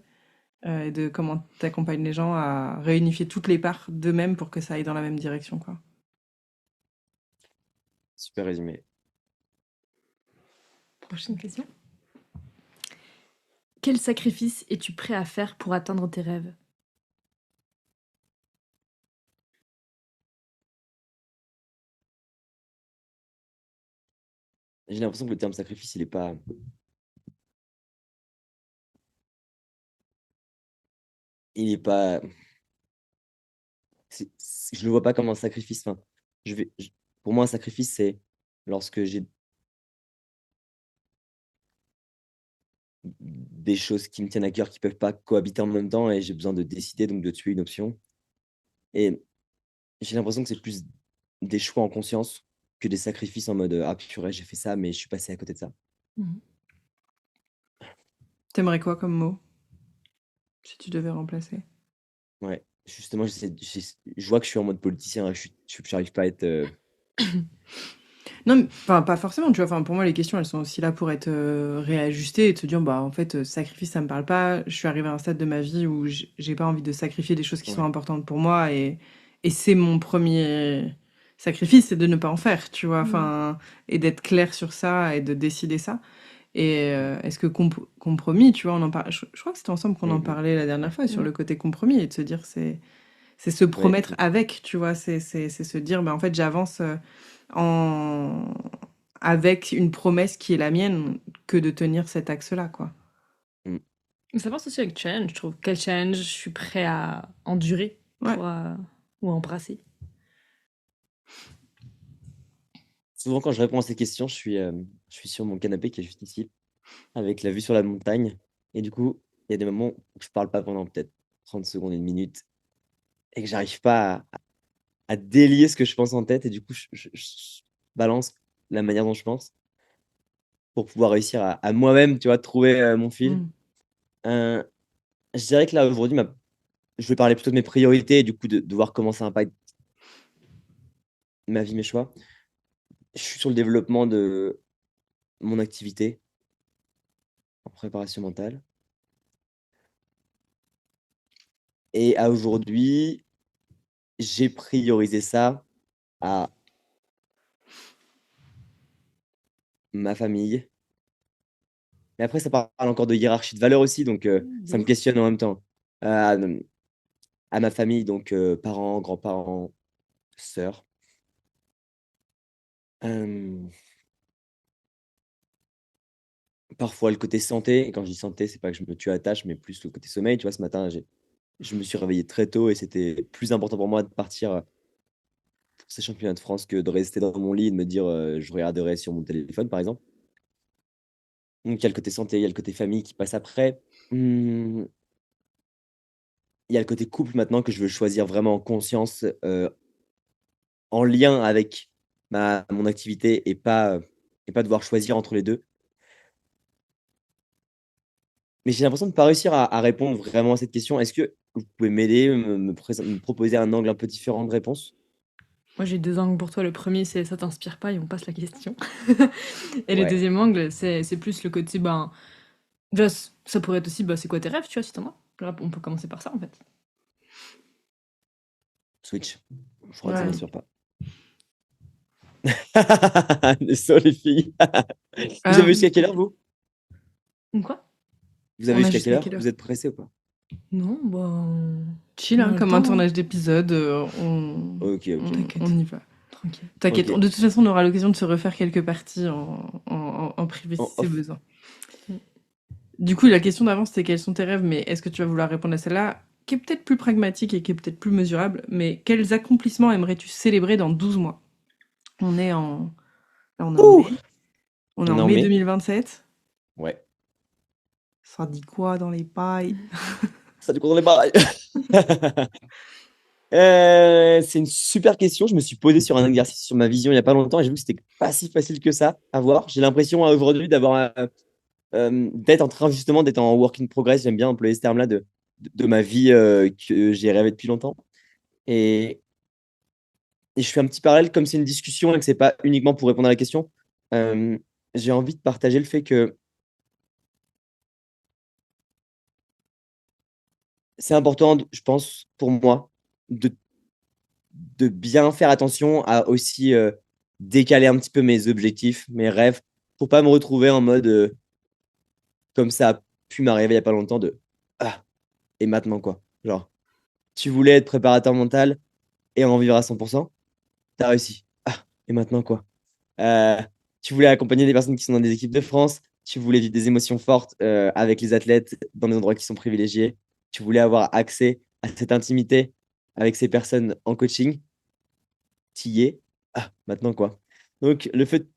et de comment t'accompagnes les gens à réunifier toutes les parts d'eux-mêmes pour que ça aille dans la même direction, quoi. super résumé. Prochaine question. Quel sacrifice es-tu prêt à faire pour atteindre tes rêves? J'ai l'impression que le terme sacrifice, il est pas. il est pas. Je le vois pas comme un sacrifice. Enfin, pour moi, un sacrifice, c'est lorsque j'ai des choses qui me tiennent à cœur qui peuvent pas cohabiter en même temps et j'ai besoin de décider, donc de tuer une option. Et j'ai l'impression que c'est plus des choix en conscience que des sacrifices en mode ah purée, j'ai fait ça, mais je suis passé à côté de ça. Mhm. T'aimerais quoi comme mot si tu devais remplacer? Ouais, justement, je vois que je suis en mode politicien, hein, j'arrive pas à être. Non, enfin, pas forcément, tu vois. Enfin, pour moi, les questions, elles sont aussi là pour être réajustées et de se dire, bah, en fait, sacrifice, ça me parle pas. Je suis arrivée à un stade de ma vie où j'ai pas envie de sacrifier des choses qui sont Ouais. importantes pour moi et c'est mon premier sacrifice, c'est de ne pas en faire, tu vois. Enfin, et d'être clair sur ça et de décider ça. Et est-ce que compromis, tu vois, on en parle. Je crois que c'était ensemble qu'on en Mhm. parlait la dernière fois sur le côté compromis et de se dire, c'est se Ouais. promettre avec, tu vois. C'est se dire, bah, en fait, j'avance. En... avec une promesse qui est la mienne que de tenir cet axe-là, quoi. Mm. Mais ça passe aussi avec challenge, je trouve. Quel challenge je suis prêt à endurer Ouais. pour, ou embrasser. Souvent, quand je réponds à ces questions, je suis sur mon canapé qui est juste ici, avec la vue sur la montagne. Et du coup, il y a des moments où je parle pas pendant peut-être 30 secondes, une minute, et que j'arrive pas à délier ce que je pense en tête. Et du coup, je balance la manière dont je pense pour pouvoir réussir à moi-même, tu vois, trouver mon fil. Mm. Euh, je dirais que là, aujourd'hui, je vais parler plutôt de mes priorités et du coup, de voir comment ça impacte ma vie, mes choix. Je suis sur le développement de mon activité en préparation mentale. Et à aujourd'hui, j'ai priorisé ça à ma famille. Mais après, ça parle encore de hiérarchie de valeurs aussi, donc ça me questionne en même temps. À, à ma famille, donc parents, grands-parents, sœurs. Euh, Parfois le côté santé, et quand je dis santé, c'est pas que je me tue à la tâche, mais plus le côté sommeil. Tu vois, ce matin, je me suis réveillé très tôt et c'était plus important pour moi de partir pour ces championnats de France que de rester dans mon lit et de me dire je regarderai sur mon téléphone, par exemple. Donc il y a le côté santé, il y a le côté famille qui passe après. Il y a le côté couple maintenant que je veux choisir vraiment en conscience, en lien avec mon activité et pas devoir choisir entre les deux. Mais j'ai l'impression de ne pas réussir à répondre vraiment à cette question. Est-ce que vous pouvez m'aider, me proposer un angle un peu différent de réponse? Moi, j'ai deux angles pour toi. Le premier, c'est ça t'inspire pas et on passe la question. Et le Ouais. deuxième angle, c'est plus le côté, ben, déjà, ça pourrait être aussi, bah, c'est quoi tes rêves, tu vois, si t'en as. Là, on peut commencer par ça, en fait. Switch. Je crois que ça Ouais. m'inspire pas. Désolé, les filles. Vous avez Euh, jusqu'à quelle heure, vous? Quoi? Vous avez on a jusqu'à quelle jusqu'à heure? quelle heure? Vous êtes pressé ou pas? Non, bah, Chill, on hein, a le comme un temps, hein. tournage d'épisode, Ok, ok. T'inquiète. on y va. Tranquille. T'inquiète, Ok. de toute façon, on aura l'occasion de se refaire quelques parties en privé si En c'est off. besoin. Du coup, la question d'avant, c'était quels sont tes rêves, mais est-ce que tu vas vouloir répondre à celle-là, qui est peut-être plus pragmatique et qui est peut-être plus mesurable, mais quels accomplissements aimerais-tu célébrer dans 12 mois? On est en... Là, on est en Ouh! mai. On est On en est en mai mai? 2027. Ouais. Ça dit quoi dans les pailles? Ça du coup, on est pareil. C'est une super question. Je me suis posé sur un exercice sur ma vision il n'y a pas longtemps et j'ai vu que c'était pas si facile que ça à voir. J'ai l'impression aujourd'hui d'être en train justement d'être en work in progress. J'aime bien employer ce terme-là de ma vie que j'ai rêvé depuis longtemps. Et, et je fais un petit parallèle comme c'est une discussion et que c'est pas uniquement pour répondre à la question. euh, j'ai envie de partager le fait que c'est important, je pense, pour moi, de bien faire attention à aussi décaler un petit peu mes objectifs, mes rêves, pour pas me retrouver en mode comme ça a pu m'arriver il y a pas longtemps de ah, et maintenant quoi? Genre, tu voulais être préparateur mental et en vivre à 100%, t'as réussi. Ah, et maintenant quoi? Euh, Tu voulais accompagner des personnes qui sont dans des équipes de France, tu voulais vivre des émotions fortes avec les athlètes dans des endroits qui sont privilégiés. tu voulais avoir accès à cette intimité avec ces personnes en coaching, tu y es. Ah, maintenant quoi? Donc, le fait de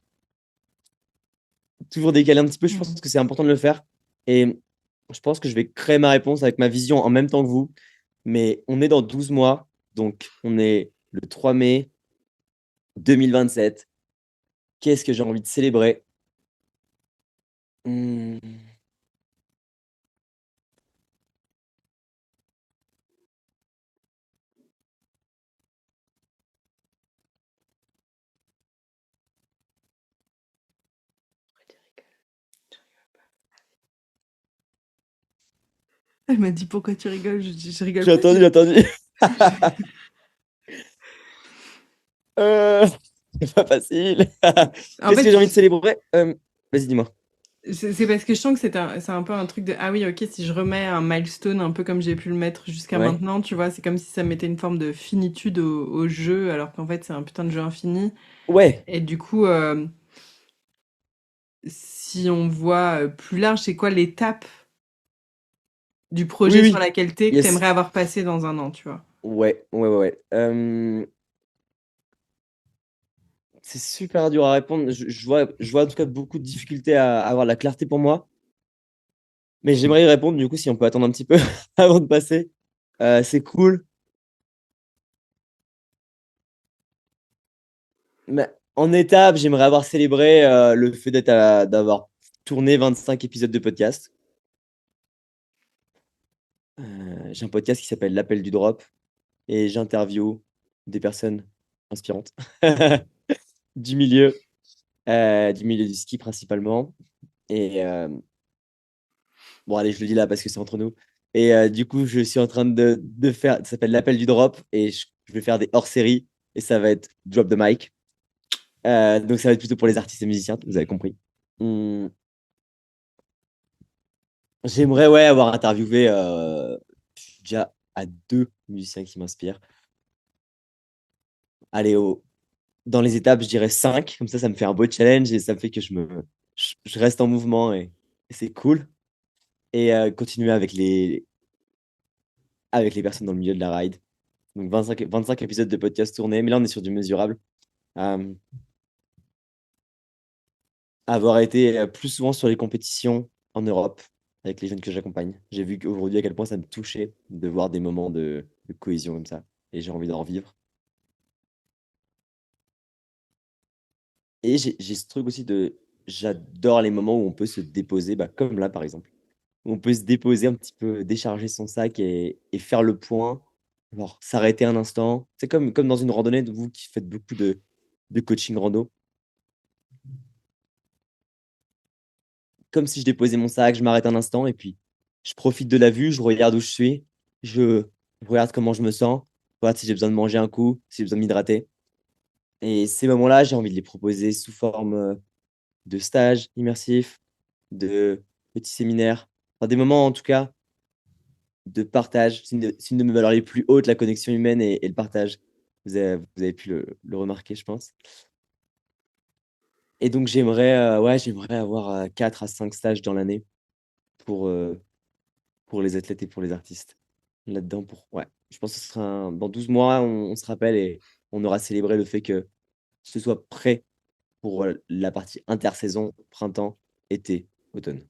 toujours décaler un petit peu, je pense Mhm. que c'est important de le faire. Et je pense que je vais créer ma réponse avec ma vision en même temps que vous. Mais on est dans 12 mois, donc on est le 3 mai 2027. Qu'est-ce que j'ai envie de célébrer? Hmm. Elle m'a dit pourquoi tu rigoles, je dis je rigole J'ai pas. attendu, j'ai attendu. Euh, c'est pas facile. En Qu'est-ce fait, que j'ai envie de célébrer? Vas-y, dis-moi. c'est parce que je sens que c'est un peu un truc de ah oui, ok, si je remets un milestone un peu comme j'ai pu le mettre jusqu'à Ouais. maintenant, tu vois, c'est comme si ça mettait une forme de finitude au jeu, alors qu'en fait c'est un putain de jeu infini. Ouais. Et du coup, si on voit plus large, c'est quoi l'étape du Oui, projet sur oui. laquelle t'es que Yes. t'aimerais avoir passé dans un an, tu vois? Ouais, ouais, ouais, ouais. C'est super dur à répondre. Je vois en tout cas beaucoup de difficultés à avoir la clarté pour moi. Mais j'aimerais y répondre, du coup, si on peut attendre un petit peu avant de passer. C'est cool. Mais en étape, j'aimerais avoir célébré le fait d'avoir tourné 25 épisodes de podcast. J'ai un podcast qui s'appelle L'Appel du Drop et j'interview des personnes inspirantes du milieu du ski principalement. Et bon, allez, je le dis là parce que c'est entre nous. Et du coup, je suis en train de faire, ça s'appelle l'appel du drop, et je vais faire des hors-séries, et ça va être drop the mic. Donc ça va être plutôt pour les artistes et musiciens, vous avez compris. Hum, J'aimerais, ouais, avoir interviewé, je suis déjà à 2 musiciens qui m'inspirent. Allez, dans les étapes, je dirais 5, comme ça me fait un beau challenge, et ça me fait que je reste en mouvement, et c'est cool. Et continuer avec les personnes dans le milieu de la ride. Donc 25 épisodes de podcast tournés, mais là on est sur du mesurable. Euh, Avoir été plus souvent sur les compétitions en Europe avec les jeunes que j'accompagne. J'ai vu qu'aujourd'hui à quel point ça me touchait de voir des moments de cohésion comme ça. Et j'ai envie d'en revivre. Et j'ai ce truc aussi de... J'adore les moments où on peut se déposer, bah, comme là par exemple. Où on peut se déposer un petit peu, décharger son sac et faire le point. Alors, s'arrêter un instant. C'est comme dans une randonnée, vous qui faites beaucoup de coaching rando. Comme si je déposais mon sac, je m'arrête un instant et puis je profite de la vue, je regarde où je suis, je regarde comment je me sens, je regarde si j'ai besoin de manger un coup, si j'ai besoin de m'hydrater. Et ces moments-là, j'ai envie de les proposer sous forme de stages immersifs, de petits séminaires, enfin, des moments en tout cas de partage. C'est une de mes valeurs les plus hautes, la connexion humaine et le partage. Vous avez pu le remarquer, je pense. Et donc j'aimerais avoir 4 à 5 stages dans l'année pour, pour les athlètes et pour les artistes. Là-dedans, ouais. Je pense que ce sera dans 12 mois, on se rappelle et on aura célébré le fait que ce soit prêt pour la partie intersaison, printemps, été, automne.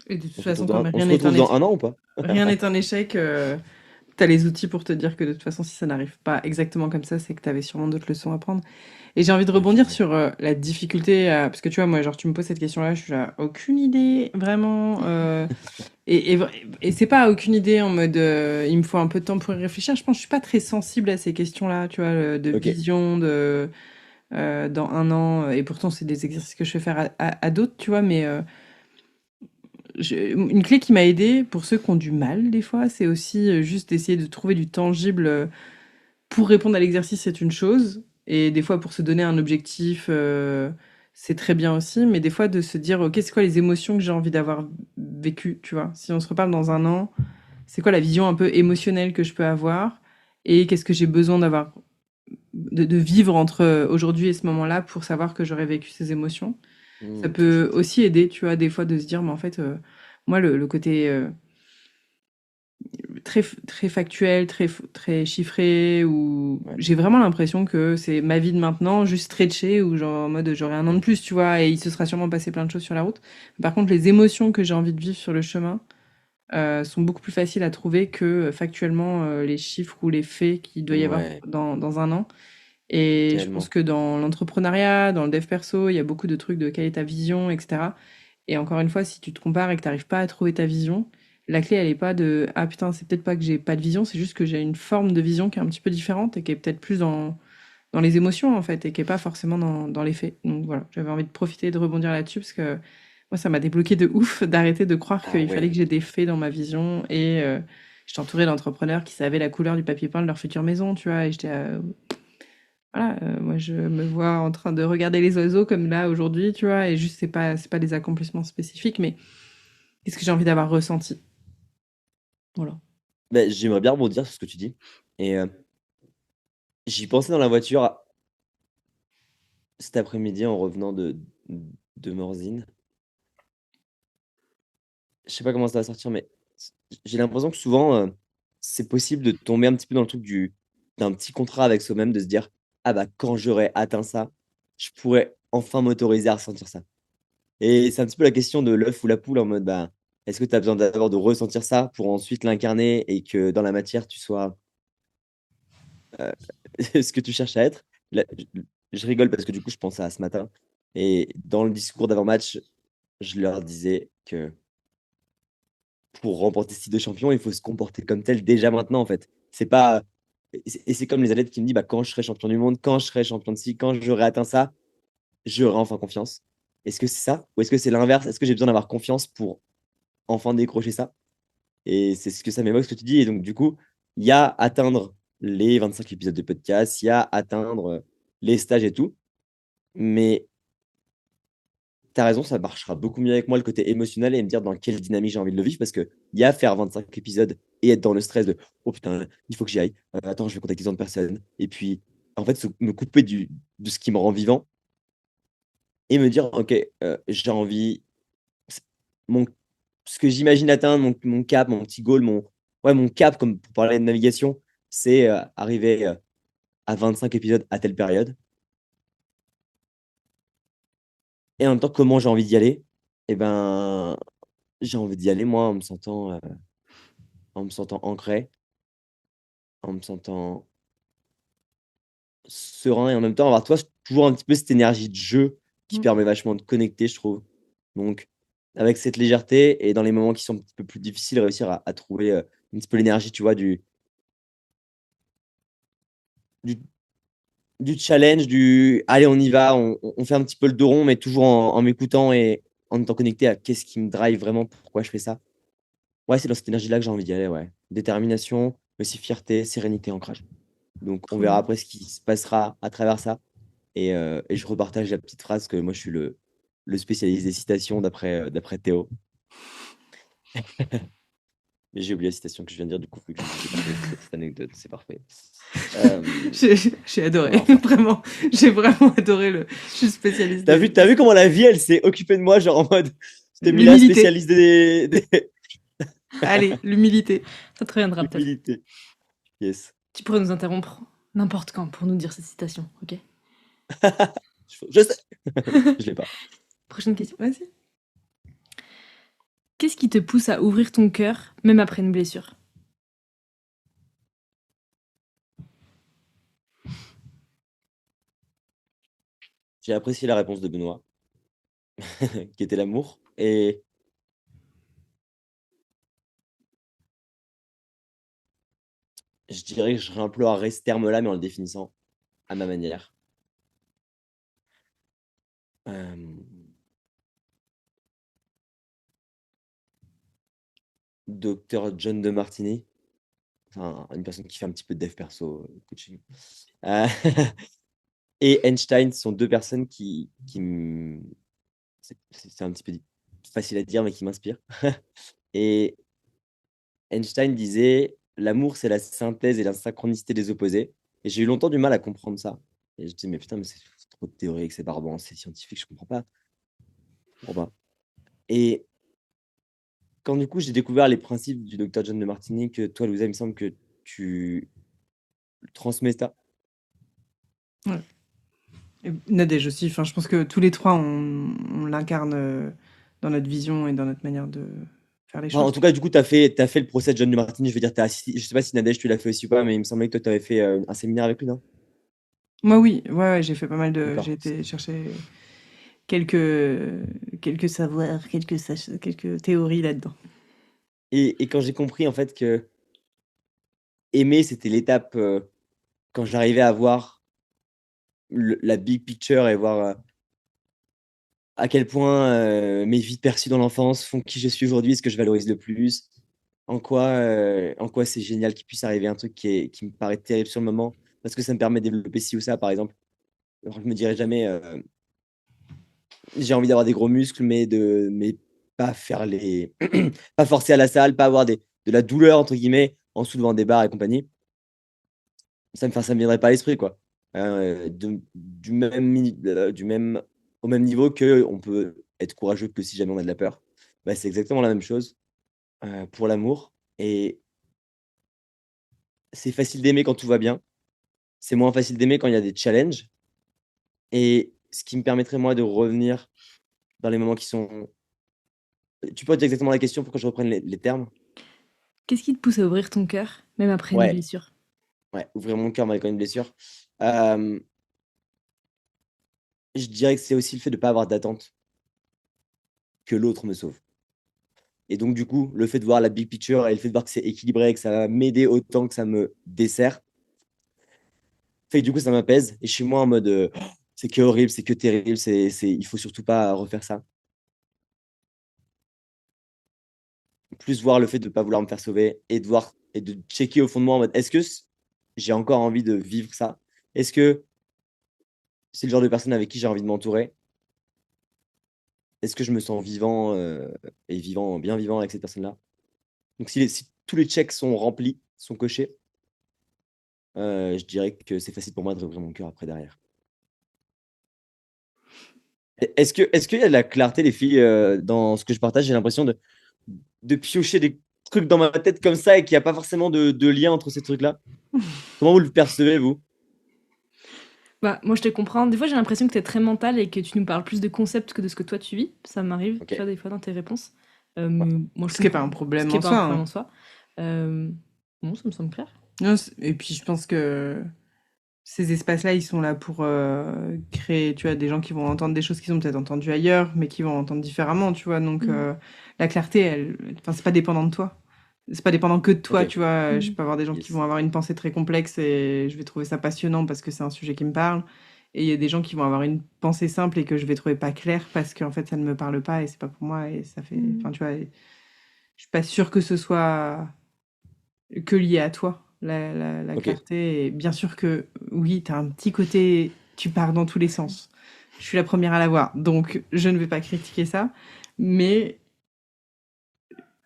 Et de toute On se retrouve façon, comme on rien se n'est retrouve dans un an ou pas? rien n'est un échec, tu as les outils pour te dire que de toute façon, si ça n'arrive pas exactement comme ça, c'est que tu avais sûrement d'autres leçons à prendre. Et j'ai envie de Ouais, rebondir clairement. sur la difficulté, parce que tu vois, moi, genre, tu me poses cette question-là, je suis là, aucune idée, vraiment. Et c'est pas aucune idée en mode, il me faut un peu de temps pour y réfléchir. Je pense que je suis pas très sensible à ces questions-là, tu vois, de Ok. vision, dans un an. Et pourtant, c'est des exercices que je fais faire à d'autres, tu vois, mais une clé qui m'a aidée pour ceux qui ont du mal, des fois, c'est aussi juste d'essayer de trouver du tangible. Pour répondre à l'exercice, c'est une chose. Et des fois, pour se donner un objectif, c'est très bien aussi. Mais des fois, de se dire, OK, c'est quoi les émotions que j'ai envie d'avoir vécues, tu vois? Si on se reparle dans un an, c'est quoi la vision un peu émotionnelle que je peux avoir? Et qu'est-ce que j'ai besoin d'avoir, de vivre entre aujourd'hui et ce moment-là pour savoir que j'aurais vécu ces émotions? Ça Trop peut chouette. aussi aider, tu vois, des fois, de se dire, mais en fait, moi, le côté très factuel, très chiffré, où Ouais. j'ai vraiment l'impression que c'est ma vie de maintenant, juste stretchée, ou genre en mode j'aurai un an de plus, tu vois, et il se sera sûrement passé plein de choses sur la route. Par contre, les émotions que j'ai envie de vivre sur le chemin sont beaucoup plus faciles à trouver que factuellement les chiffres ou les faits qu'il doit y avoir Ouais, dans un an. Et je pense tellement. que dans l'entrepreneuriat, dans le dev perso, il y a beaucoup de trucs de quelle est ta vision, etc. Et encore une fois, si tu te compares et que tu n'arrives pas à trouver ta vision, la clé, elle est pas de ah putain, c'est peut-être pas que j'ai pas de vision, c'est juste que j'ai une forme de vision qui est un petit peu différente et qui est peut-être plus dans les émotions, en fait, et qui est pas forcément dans les faits. Donc voilà, j'avais envie de profiter et de rebondir là-dessus parce que moi, ça m'a débloqué de ouf d'arrêter de croire Ah qu'il fallait que ouais. j'ai des faits dans ma vision. Et j'étais entourée d'entrepreneurs qui savaient la couleur du papier peint de leur future maison, tu vois, et j'étais voilà, moi je me vois en train de regarder les oiseaux comme là aujourd'hui, tu vois, et juste c'est pas des accomplissements spécifiques, mais qu'est-ce que j'ai envie d'avoir ressenti. Voilà. Bah, j'aimerais bien rebondir sur ce que tu dis. Et j'y pensais dans la voiture cet après-midi en revenant de Morzine. Je sais pas comment ça va sortir, mais j'ai l'impression que souvent, c'est possible de tomber un petit peu dans le truc d'un petit contrat avec soi-même, de se dire, ah bah quand j'aurai atteint ça, je pourrais enfin m'autoriser à ressentir ça. Et c'est un petit peu la question de l'œuf ou la poule en mode, bah, est-ce que tu as besoin d'abord de ressentir ça pour ensuite l'incarner et que dans la matière, tu sois ce que tu cherches à être? Là, je rigole parce que du coup, je pensais à ce matin. Et dans le discours d'avant-match, je leur disais que pour remporter ce titre de champion, il faut se comporter comme tel déjà maintenant, en fait. C'est pas. Et c'est comme les athlètes qui me disent, bah, quand je serai champion du monde, quand je serai champion de ci, quand j'aurai atteint ça, j'aurai enfin confiance. Est-ce que c'est ça? Ou est-ce que c'est l'inverse? Est-ce que j'ai besoin d'avoir confiance pour enfin décrocher ça? Et c'est ce que ça m'évoque, ce que tu dis. Et donc, du coup, il y a atteindre les 25 épisodes de podcast, il y a atteindre les stages et tout. Mais tu as raison, ça marchera beaucoup mieux avec moi le côté émotionnel et me dire dans quelle dynamique j'ai envie de le vivre parce qu'il y a faire 25 épisodes et être dans le stress de oh putain, il faut que j'y aille. Attends, je vais contacter tant de personnes. Et puis, en fait, me couper de ce qui me rend vivant et me dire ok, j'ai envie. Mon, ce que j'imagine atteindre, mon cap, mon petit goal, mon cap, comme pour parler de navigation, c'est arriver à 25 épisodes à telle période. Et en même temps, comment j'ai envie d'y aller? Eh ben, j'ai envie d'y aller, moi, en me sentant ancré, en me sentant serein et en même temps avoir toi toujours un petit peu cette énergie de jeu qui Mm. permet vachement de connecter, je trouve. Donc, avec cette légèreté et dans les moments qui sont un petit peu plus difficiles, réussir à trouver un petit peu l'énergie, tu vois, du, du challenge, du allez, on y va, on fait un petit peu le dos rond, mais toujours en m'écoutant et en étant connecté à qu'est-ce qui me drive vraiment, pourquoi je fais ça. Ouais, c'est dans cette énergie-là que j'ai envie d'y aller, ouais. Détermination, mais aussi fierté, sérénité, ancrage. Donc, on Trop verra bien. après ce qui se passera à travers ça. Et je repartage la petite phrase que moi, je suis le spécialiste des citations d'après Théo. Mais j'ai oublié la citation que je viens de dire, du coup, vu que je me suis éparpillé sur cette anecdote, c'est parfait. J'ai adoré, Voilà, enfin. vraiment. J'ai vraiment adoré le. Je suis spécialiste T'as vu comment la vie, elle s'est occupée de moi, genre en mode, je t'ai mis là, l'humilité. spécialiste des Allez, l'humilité. Ça te reviendra peut-être. humilités. Yes. Tu pourrais nous interrompre n'importe quand pour nous dire cette citation, ok? Je sais. Je l'ai pas. Prochaine question. Vas-y. Qu'est-ce qui te pousse à ouvrir ton cœur, même après une blessure? J'ai apprécié la réponse de Benoît, qui était l'amour. Et je dirais que je réemploierais ce terme-là, mais en le définissant à ma manière. Euh, Docteur John de Martini, enfin, une personne qui fait un petit peu de dev perso, coaching. Euh, et Einstein sont deux personnes c'est un petit peu facile à dire, mais qui m'inspirent. Et Einstein disait, l'amour, c'est la synthèse et la synchronicité des opposés. Et j'ai eu longtemps du mal à comprendre ça. Et je me disais, mais putain, mais c'est trop théorique, c'est barbant, c'est scientifique, je comprends pas. Je comprends pas. Et quand du coup j'ai découvert les principes du docteur John de Martinique, toi, Louisa, il me semble que tu transmets ça. Ouais. Et Nadège aussi. Enfin, je pense que tous les trois, on l'incarne dans notre vision et dans notre manière de faire les Enfin, choses. en tout cas, du coup, tu as fait le procès de John de Martinique. Je veux dire, je sais pas si Nadège, tu l'as fait aussi ou pas, mais il me semblait que toi, tu avais fait un séminaire avec lui, non? Moi, oui. Ouais, j'ai fait pas mal de. J'ai D'accord. été chercher quelques, quelques savoirs, quelques théories là-dedans. Et quand j'ai compris, en fait, que aimer, c'était l'étape quand j'arrivais à voir la big picture et voir à quel point mes vies perçues dans l'enfance font qui je suis aujourd'hui, ce que je valorise le plus, en quoi c'est génial qu'il puisse arriver un truc qui me paraît terrible sur le moment, parce que ça me permet de développer ci ou ça, par exemple. Alors, je me dirais jamais, j'ai envie d'avoir des gros muscles, mais pas faire les, pas forcer à la salle, pas avoir de la douleur, entre guillemets, en soulevant des barres et compagnie. Ça me viendrait pas à l'esprit, quoi. Au même niveau que on peut être courageux que si jamais on a de la peur. Bah, c'est exactement la même chose pour l'amour. Et c'est facile d'aimer quand tout va bien. C'est moins facile d'aimer quand il y a des challenges. Et ce qui me permettrait, moi, de revenir dans les moments qui sont. Tu peux dire exactement la question pour que je reprenne les termes? Qu'est-ce qui te pousse à ouvrir ton cœur, même après une Ouais, blessure? ouais, ouvrir mon cœur malgré une blessure. Euh, je dirais que c'est aussi le fait de ne pas avoir d'attente que l'autre me sauve. Et donc, du coup, le fait de voir la big picture et le fait de voir que c'est équilibré, que ça va m'aider autant que ça me dessert, fait que du coup, ça m'apaise. Et je suis moins en mode oh, c'est que horrible, c'est que terrible, il faut surtout pas refaire ça. Plus voir le fait de ne pas vouloir me faire sauver et de voir et de checker au fond de moi en mode est-ce que j'ai encore envie de vivre ça? Est-ce que c'est le genre de personne avec qui j'ai envie de m'entourer? Est-ce que je me sens vivant et vivant, bien vivant avec cette personne-là? Donc, si tous les checks sont remplis, sont cochés, je dirais que c'est facile pour moi de réouvrir mon cœur après derrière. Est-ce qu'il y a de la clarté, les filles, dans ce que je partage? J'ai l'impression de piocher des trucs dans ma tête comme ça et qu'il n'y a pas forcément de lien entre ces trucs-là. Comment vous le percevez, vous? Bah, moi, je te comprends. Des fois, j'ai l'impression que tu es très mental et que tu nous parles plus de concepts que de ce que toi tu vis. Ça m'arrive, Ok. tu vois, des fois dans tes réponses. Ouais. Moi, je Ce qui n'est pas comprends. un Ce problème qui est en pas un soi. problème Hein. en soi. Euh, Bon, ça me semble clair. Non, et puis je pense que ces espaces-là, ils sont là pour créer, tu vois, des gens qui vont entendre des choses qu'ils ont peut-être entendues ailleurs, mais qui vont entendre différemment, tu vois. Donc Mm. la clarté, enfin, c'est pas dépendant de toi. C'est pas dépendant que de toi, Ok. tu vois. Je Mm. peux avoir des gens qui vont Yes. avoir une pensée très complexe et je vais trouver ça passionnant parce que c'est un sujet qui me parle. Et il y a des gens qui vont avoir une pensée simple et que je vais trouver pas claire parce qu'en fait, ça ne me parle pas et c'est pas pour moi et ça fait, Mm. enfin, tu vois, je suis pas sûre que ce soit que lié à toi, la Ok. clarté. Et bien sûr que oui, tu as un petit côté, tu pars dans tous les sens. Je suis la première à l'avoir, donc je ne vais pas critiquer ça. Mais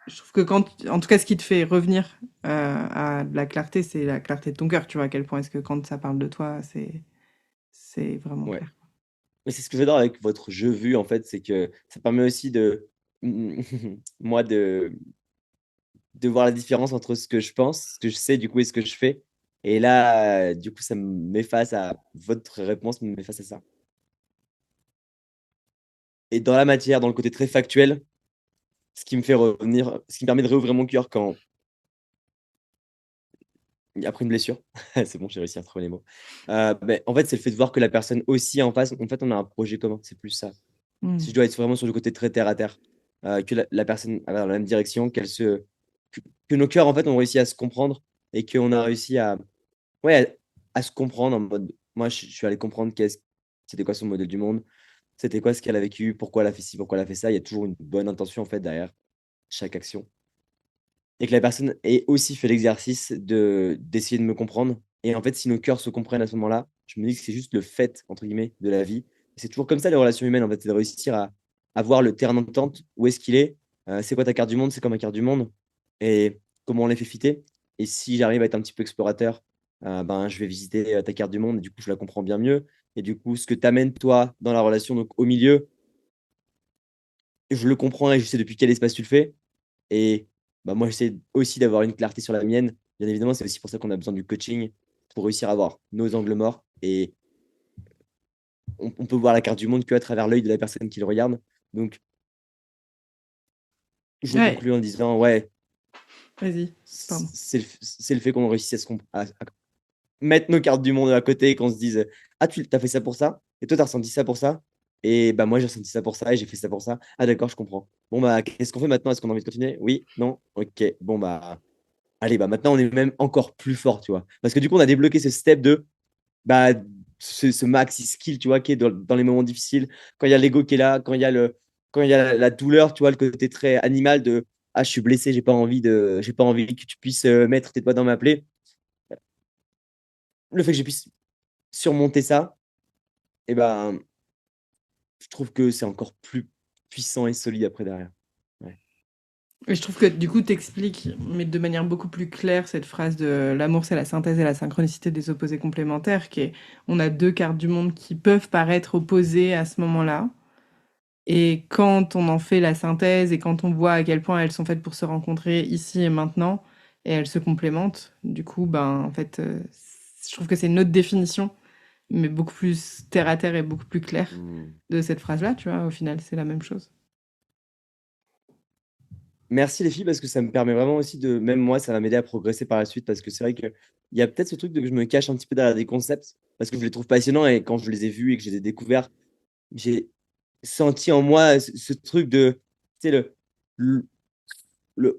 je trouve que quand, en tout cas, ce qui te fait revenir à de la clarté, c'est la clarté de ton cœur. Tu vois à quel point est-ce que quand ça parle de toi, c'est vraiment Ouais. clair. Mais c'est ce que j'adore avec votre jeu vu, en fait, c'est que ça permet aussi moi, de voir la différence entre ce que je pense, ce que je sais, du coup, et ce que je fais. Et là, du coup, ça m'efface à votre réponse, m'efface à ça. Et dans la matière, dans le côté très factuel, ce qui me permet de réouvrir mon cœur quand, après une blessure, c'est bon, j'ai réussi à trouver les mots. Ben, en fait, c'est le fait de voir que la personne aussi en face, en fait, on a un projet commun, c'est plus ça. Si Mm. je dois être vraiment sur le côté très terre à terre, que la personne va dans la même direction, que nos cœurs, en fait, ont réussi à se comprendre et qu'on a réussi ouais, à se comprendre en mode, moi, je suis allé comprendre c'était quoi son modèle du monde, c'était quoi ce qu'elle a vécu, pourquoi elle a fait ci, pourquoi elle a fait ça. Il y a toujours une bonne intention, en fait, derrière chaque action. Et que la personne ait aussi fait l'exercice d'essayer de me comprendre. Et en fait, si nos cœurs se comprennent à ce moment-là, je me dis que c'est juste le fait, entre guillemets, de la vie. C'est toujours comme ça, les relations humaines, en fait, c'est de réussir à voir le terrain d'entente, où est-ce qu'il est, c'est quoi ta carte du monde, c'est quoi ma carte du monde, et comment on les fait fitter. Et si j'arrive à être un petit peu explorateur, ben, je vais visiter ta carte du monde, et du coup, je la comprends bien mieux. Et du coup, ce que tu amènes, toi, dans la relation, donc au milieu, je le comprends et je sais depuis quel espace tu le fais. Et bah, moi, j'essaie aussi d'avoir une clarté sur la mienne. Bien évidemment, c'est aussi pour ça qu'on a besoin du coaching pour réussir à avoir nos angles morts. Et on peut voir la carte du monde qu'à travers l'œil de la personne qui le regarde. Donc, je Ouais, conclue en disant, ouais, vas-y, pardon. c'est le fait qu'on réussisse à, à mettre nos cartes du monde à côté et qu'on se dise, ah, tu as fait ça pour ça, et toi, tu as ressenti ça pour ça, et bah moi, j'ai ressenti ça pour ça, et j'ai fait ça pour ça. Ah, d'accord, je comprends. Bon, bah, qu'est-ce qu'on fait maintenant? Est-ce qu'on a envie de continuer? Oui, non, ok. Bon, bah, allez, bah maintenant, on est même encore plus fort, tu vois. Parce que du coup, on a débloqué ce step de, bah, ce maxi skill, tu vois, qui est dans les moments difficiles, quand il y a l'ego qui est là, quand il y a la douleur, tu vois, le côté très animal de, ah, je suis blessé, j'ai pas envie que tu puisses mettre tes doigts dans ma plaie. Le fait que je puisse surmonter ça, et ben, je trouve que c'est encore plus puissant et solide après derrière. Ouais. Et je trouve que du coup, t'expliques, mais de manière beaucoup plus claire, cette phrase de l'amour, c'est la synthèse et la synchronicité des opposés complémentaires, qui est, on a deux cartes du monde qui peuvent paraître opposées à ce moment-là. Et quand on en fait la synthèse et quand on voit à quel point elles sont faites pour se rencontrer ici et maintenant, et elles se complémentent, du coup, ben, en fait, je trouve que c'est une autre définition, mais beaucoup plus terre à terre et beaucoup plus claire Mm. de cette phrase-là, tu vois, au final, c'est la même chose. Merci les filles parce que ça me permet vraiment aussi de, même moi, ça va m'aider à progresser par la suite parce que c'est vrai que il y a peut-être ce truc de que je me cache un petit peu derrière des concepts parce que je les trouve passionnants et quand je les ai vus et que je les ai découverts, j'ai senti en moi ce truc de, tu sais, le,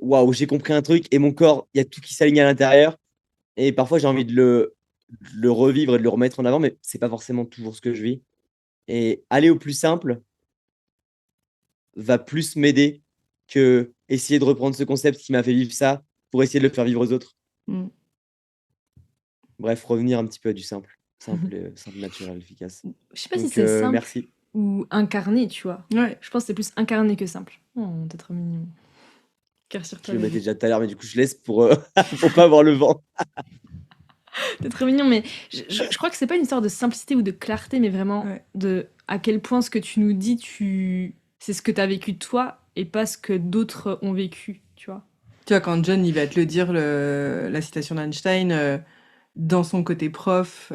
waouh, j'ai compris un truc et mon corps, il y a tout qui s'aligne à l'intérieur et parfois j'ai envie de le revivre et de le remettre en avant, mais c'est pas forcément toujours ce que je vis. Et aller au plus simple va plus m'aider que essayer de reprendre ce concept qui m'a fait vivre ça pour essayer de le faire vivre aux autres. Mm. Bref, revenir un petit peu à du simple. Simple, simple, naturel, efficace. Je sais pas si Donc, c'est simple merci. ou incarné, tu vois. Ouais. Je pense que c'est plus incarné que simple. Oh, t'es trop mignon. Cœur sur Je toi, le mettais bébé. déjà tout à l'heure, mais du coup, je laisse pour, pour pas avoir le vent. T'es trop mignon, mais je crois que c'est pas une histoire de simplicité ou de clarté, mais vraiment Ouais. de à quel point ce que tu nous dis, c'est ce que t'as vécu toi et pas ce que d'autres ont vécu, tu vois. Tu vois, quand John, il va te le dire, la citation d'Einstein, dans son côté prof,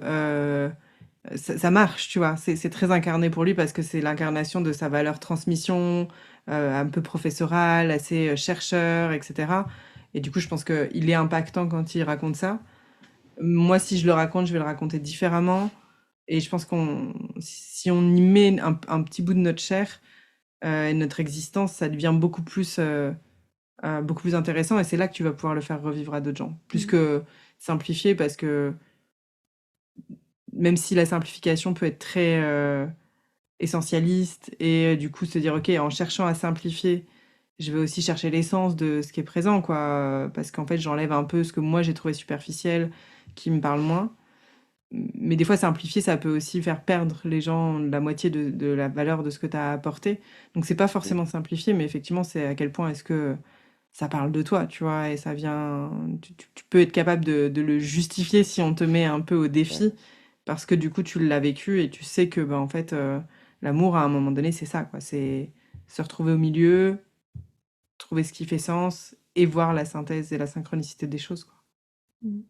ça marche, tu vois. C'est très incarné pour lui parce que c'est l'incarnation de sa valeur transmission, un peu professorale, assez chercheur, etc. Et du coup, je pense qu'il est impactant quand il raconte ça. Moi, si je le raconte, je vais le raconter différemment. Et je pense si on y met un petit bout de notre chair et notre existence, ça devient beaucoup plus intéressant. Et c'est là que tu vas pouvoir le faire revivre à d'autres gens. Plus que simplifier, parce que même si la simplification peut être très essentialiste et du coup se dire, OK, en cherchant à simplifier, je vais aussi chercher l'essence de ce qui est présent, quoi. Parce qu'en fait, j'enlève un peu ce que moi j'ai trouvé superficiel, qui me parle moins. Mais des fois, simplifier, ça peut aussi faire perdre les gens la moitié de la valeur de ce que tu as apporté. Donc, c'est pas forcément simplifier, mais effectivement, c'est à quel point est-ce que ça parle de toi, tu vois, et ça vient. Tu peux être capable de le justifier si on te met un peu au Ouais. défi, parce que du coup, tu l'as vécu et tu sais que, ben, en fait, l'amour, à un moment donné, c'est ça, quoi. C'est se retrouver au milieu, trouver ce qui fait sens et voir la synthèse et la synchronicité des choses, quoi.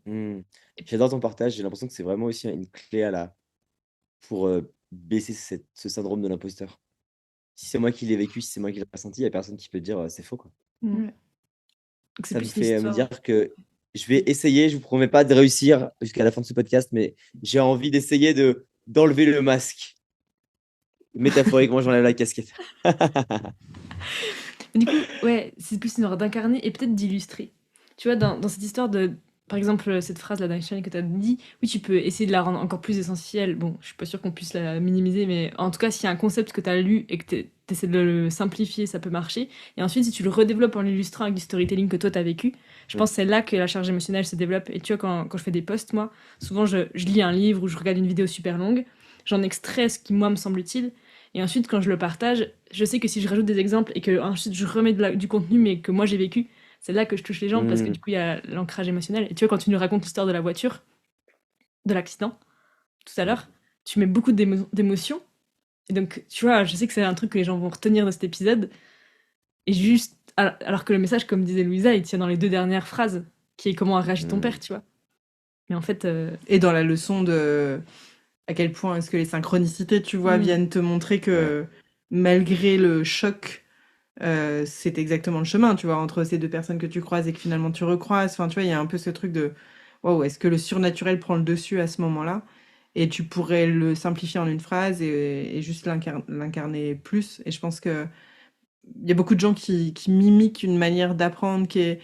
Hmm. J'adore ton partage. J'ai l'impression que c'est vraiment aussi une clé pour baisser ce syndrome de l'imposteur. Si c'est moi qui l'ai vécu, si c'est moi qui l'ai ressenti, il n'y a personne qui peut dire c'est faux, quoi. Mm. Ouais. Donc c'est Ça me plus une fait me histoire. dire que je vais essayer, je vous promets pas de réussir jusqu'à la fin de ce podcast, mais j'ai envie d'essayer d'enlever le masque. Métaphoriquement, j'enlève la casquette. Du coup, ouais, c'est plus une histoire d'incarner et peut-être d'illustrer. Tu vois, dans cette histoire de. Par exemple, cette phrase-là d'Einstein que tu as dit, oui, tu peux essayer de la rendre encore plus essentielle. Bon, je suis pas sûre qu'on puisse la minimiser, mais en tout cas, s'il y a un concept que tu as lu et que tu essaies de le simplifier, ça peut marcher. Et ensuite, si tu le redéveloppes en l'illustrant avec du storytelling que toi, tu as vécu, je pense que c'est là que la charge émotionnelle se développe. Et tu vois, quand je fais des posts, moi, souvent, je lis un livre ou je regarde une vidéo super longue, j'en extrais ce qui, moi, me semble utile. Et ensuite, quand je le partage, je sais que si je rajoute des exemples et que ensuite je remets du contenu, mais que moi j'ai vécu, c'est là que je touche les gens parce que Hmm. du coup il y a l'ancrage émotionnel. Et tu vois, quand tu nous racontes l'histoire de la voiture, de l'accident, tout à l'heure, tu mets beaucoup d'émotions. Et donc, tu vois, je sais que c'est un truc que les gens vont retenir de cet épisode. Et juste Alors que le message, comme disait Louisa, il tient dans les 2 dernières phrases, qui est comment a réagi ton père, tu vois? Mais en fait, Et dans la leçon de à quel point est-ce que les synchronicités, tu vois, viennent te montrer que malgré le choc, c'est exactement le chemin, tu vois, entre ces deux personnes que tu croises et que finalement tu recroises. Enfin, tu vois, il y a un peu ce truc de waouh, est-ce que le surnaturel prend le dessus à ce moment-là? Et tu pourrais le simplifier en une phrase et juste l'incarner plus. Et je pense que il y a beaucoup de gens qui mimiquent une manière d'apprendre qui est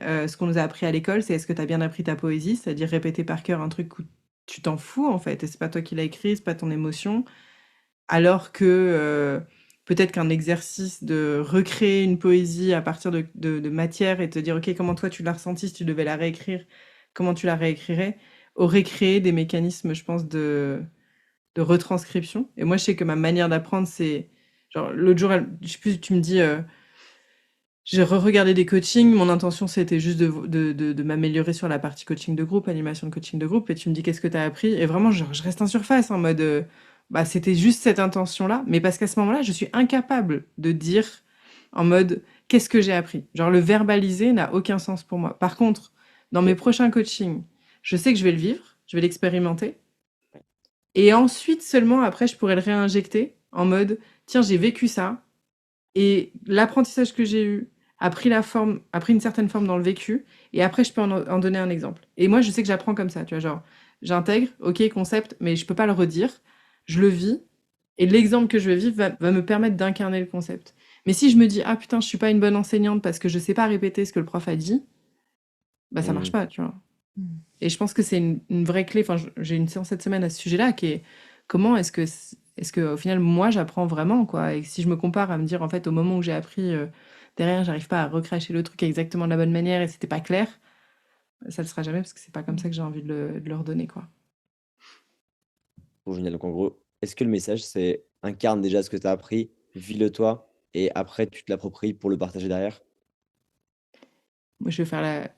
ce qu'on nous a appris à l'école, c'est est-ce que tu as bien appris ta poésie, c'est-à-dire répéter par cœur un truc où tu t'en fous en fait, et c'est pas toi qui l'as écrit, c'est pas ton émotion, alors que peut-être qu'un exercice de recréer une poésie à partir de matière et te dire ok comment toi tu l'as ressenti si tu devais la réécrire, comment tu la réécrirais, aurait créé des mécanismes, je pense, de retranscription. Et moi je sais que ma manière d'apprendre c'est genre l'autre jour, je sais plus, tu me dis j'ai re-regardé des coachings. Mon intention, c'était juste de m'améliorer sur la partie coaching de groupe, animation de coaching de groupe. Et tu me dis, qu'est-ce que tu as appris? Et vraiment, genre, je reste en surface en mode, bah, c'était juste cette intention-là. Mais parce qu'à ce moment-là, je suis incapable de dire en mode, qu'est-ce que j'ai appris? Genre, le verbaliser n'a aucun sens pour moi. Par contre, dans mes prochains coachings, je sais que je vais le vivre, je vais l'expérimenter. Et ensuite, seulement après, je pourrais le réinjecter en mode, tiens, j'ai vécu ça. Et l'apprentissage que j'ai eu a pris une certaine forme dans le vécu, et après, je peux en donner un exemple. Et moi, je sais que j'apprends comme ça, tu vois, genre, j'intègre, ok, concept, mais je peux pas le redire, je le vis, et l'exemple que je vais vivre va me permettre d'incarner le concept. Mais si je me dis, ah putain, je suis pas une bonne enseignante parce que je sais pas répéter ce que le prof a dit, bah ça marche pas, tu vois. Et je pense que c'est une vraie clé. Enfin, j'ai une séance cette semaine à ce sujet-là qui est comment est-ce que au final moi j'apprends vraiment quoi. Et si je me compare à me dire en fait au moment où j'ai appris derrière j'arrive pas à recracher le truc exactement de la bonne manière et c'était pas clair, ça le sera jamais parce que c'est pas comme ça que j'ai envie de leur donner quoi. Bon, génial. Donc, en gros, est-ce que le message, c'est incarne déjà ce que tu as appris, vis-le toi, et après, tu te l'appropries pour le partager derrière? Moi je vais faire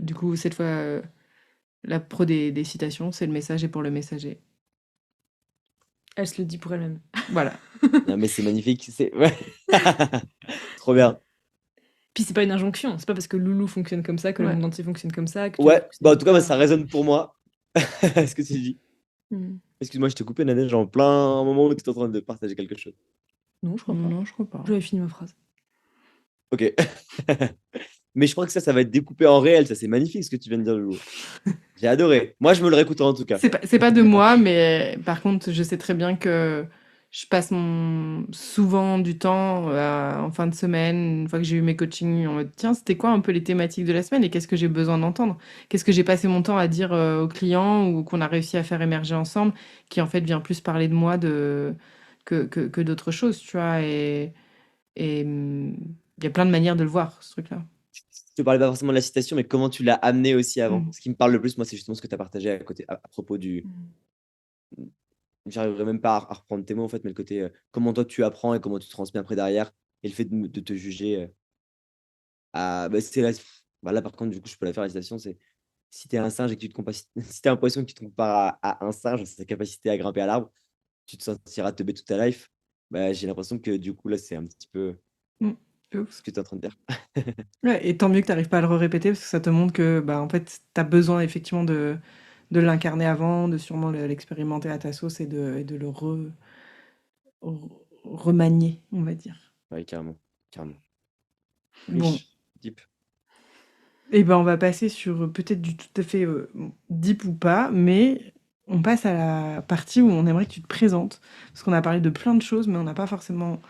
du coup cette fois la pro des citations, c'est le message et pour le messager. elle se le dit pour elle-même. Voilà. Non, mais c'est magnifique. Ouais. Trop bien. Puis c'est pas une injonction, c'est pas parce que Loulou fonctionne comme ça que le Ouais. monde entier fonctionne comme ça, que tu dois Ouais, bah, fonctionner en comme tout cas, moi, ça. ça résonne pour moi. Ce que tu dis. Excuse-moi, je t'ai coupé, Nadège, en plein moment où tu es en train de partager quelque chose. Non, je crois pas. Non, je crois pas. J'avais fini ma phrase. Ok. Mais je crois que ça va être découpé en réel. Ça, c'est magnifique ce que tu viens de dire, Loulou. J'ai adoré. Moi, je me le réécouterai en tout cas. C'est pas de moi, mais par contre, je sais très bien que je passe souvent du temps en fin de semaine, une fois que j'ai eu mes coachings, en mode tiens, c'était quoi un peu les thématiques de la semaine et qu'est-ce que j'ai besoin d'entendre? Qu'est-ce que j'ai passé mon temps à dire aux clients ou qu'on a réussi à faire émerger ensemble, qui en fait vient plus parler de moi que d'autres choses, tu vois. Et il y a plein de manières de le voir, ce truc-là. Je te parlais pas forcément de la citation, mais comment tu l'as amené aussi avant. Mm. Ce qui me parle le plus, moi, c'est justement ce que tu as partagé à côté, à propos du. J'arriverai même pas à reprendre tes mots, en fait, mais le côté comment toi tu apprends et comment tu transmets après derrière, et le fait de te juger. Bah, là, par contre, du coup, je peux la faire, la citation, c'est si tu es un singe et que tu te compares, si tu un poisson et que tu te compares à un singe, sa capacité à grimper à l'arbre, tu te sentiras teubé toute ta life. Bah, j'ai l'impression que du coup, là, c'est un petit peu Mm. De ce que tu es en train de dire. Ouais, et tant mieux que tu n'arrives pas à le répéter parce que ça te montre que bah, en fait, tu as besoin effectivement de l'incarner avant, de sûrement l'expérimenter à ta sauce et de le remanier, on va dire. Ouais, carrément. Carrément. Bon, Riche, deep. et ben on va passer sur peut-être du tout à fait deep ou pas, mais on passe à la partie où on aimerait que tu te présentes. Parce qu'on a parlé de plein de choses, mais on n'a pas forcément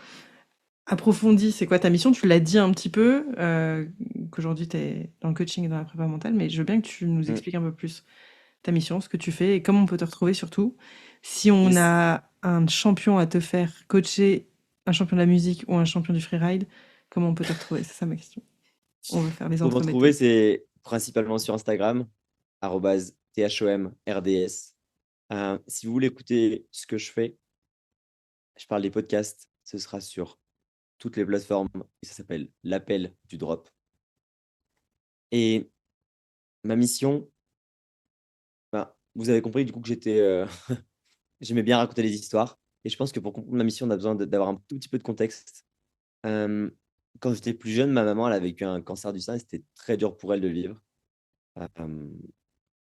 approfondi c'est quoi ta mission. Tu l'as dit un petit peu, qu'aujourd'hui tu es dans le coaching et dans la prépa mentale, mais je veux bien que tu nous Mm. expliques un peu plus ta mission, ce que tu fais et comment on peut te retrouver surtout. Si on Yes. a un champion à te faire coacher, un champion de la musique ou un champion du freeride, comment on peut te retrouver? C'est ça ma question. On veut faire les Pour me retrouver, entremétés. c'est principalement sur Instagram, @thomrds. Si vous voulez écouter ce que je fais, je parle des podcasts, ce sera sur toutes les plateformes et ça s'appelle l'appel du drop. Et ma mission, ben, vous avez compris du coup que j'aimais bien raconter des histoires. Et je pense que pour comprendre ma mission, on a besoin d'avoir un tout petit peu de contexte. Quand j'étais plus jeune, ma maman, elle a vécu un cancer du sein et c'était très dur pour elle de le vivre. Euh,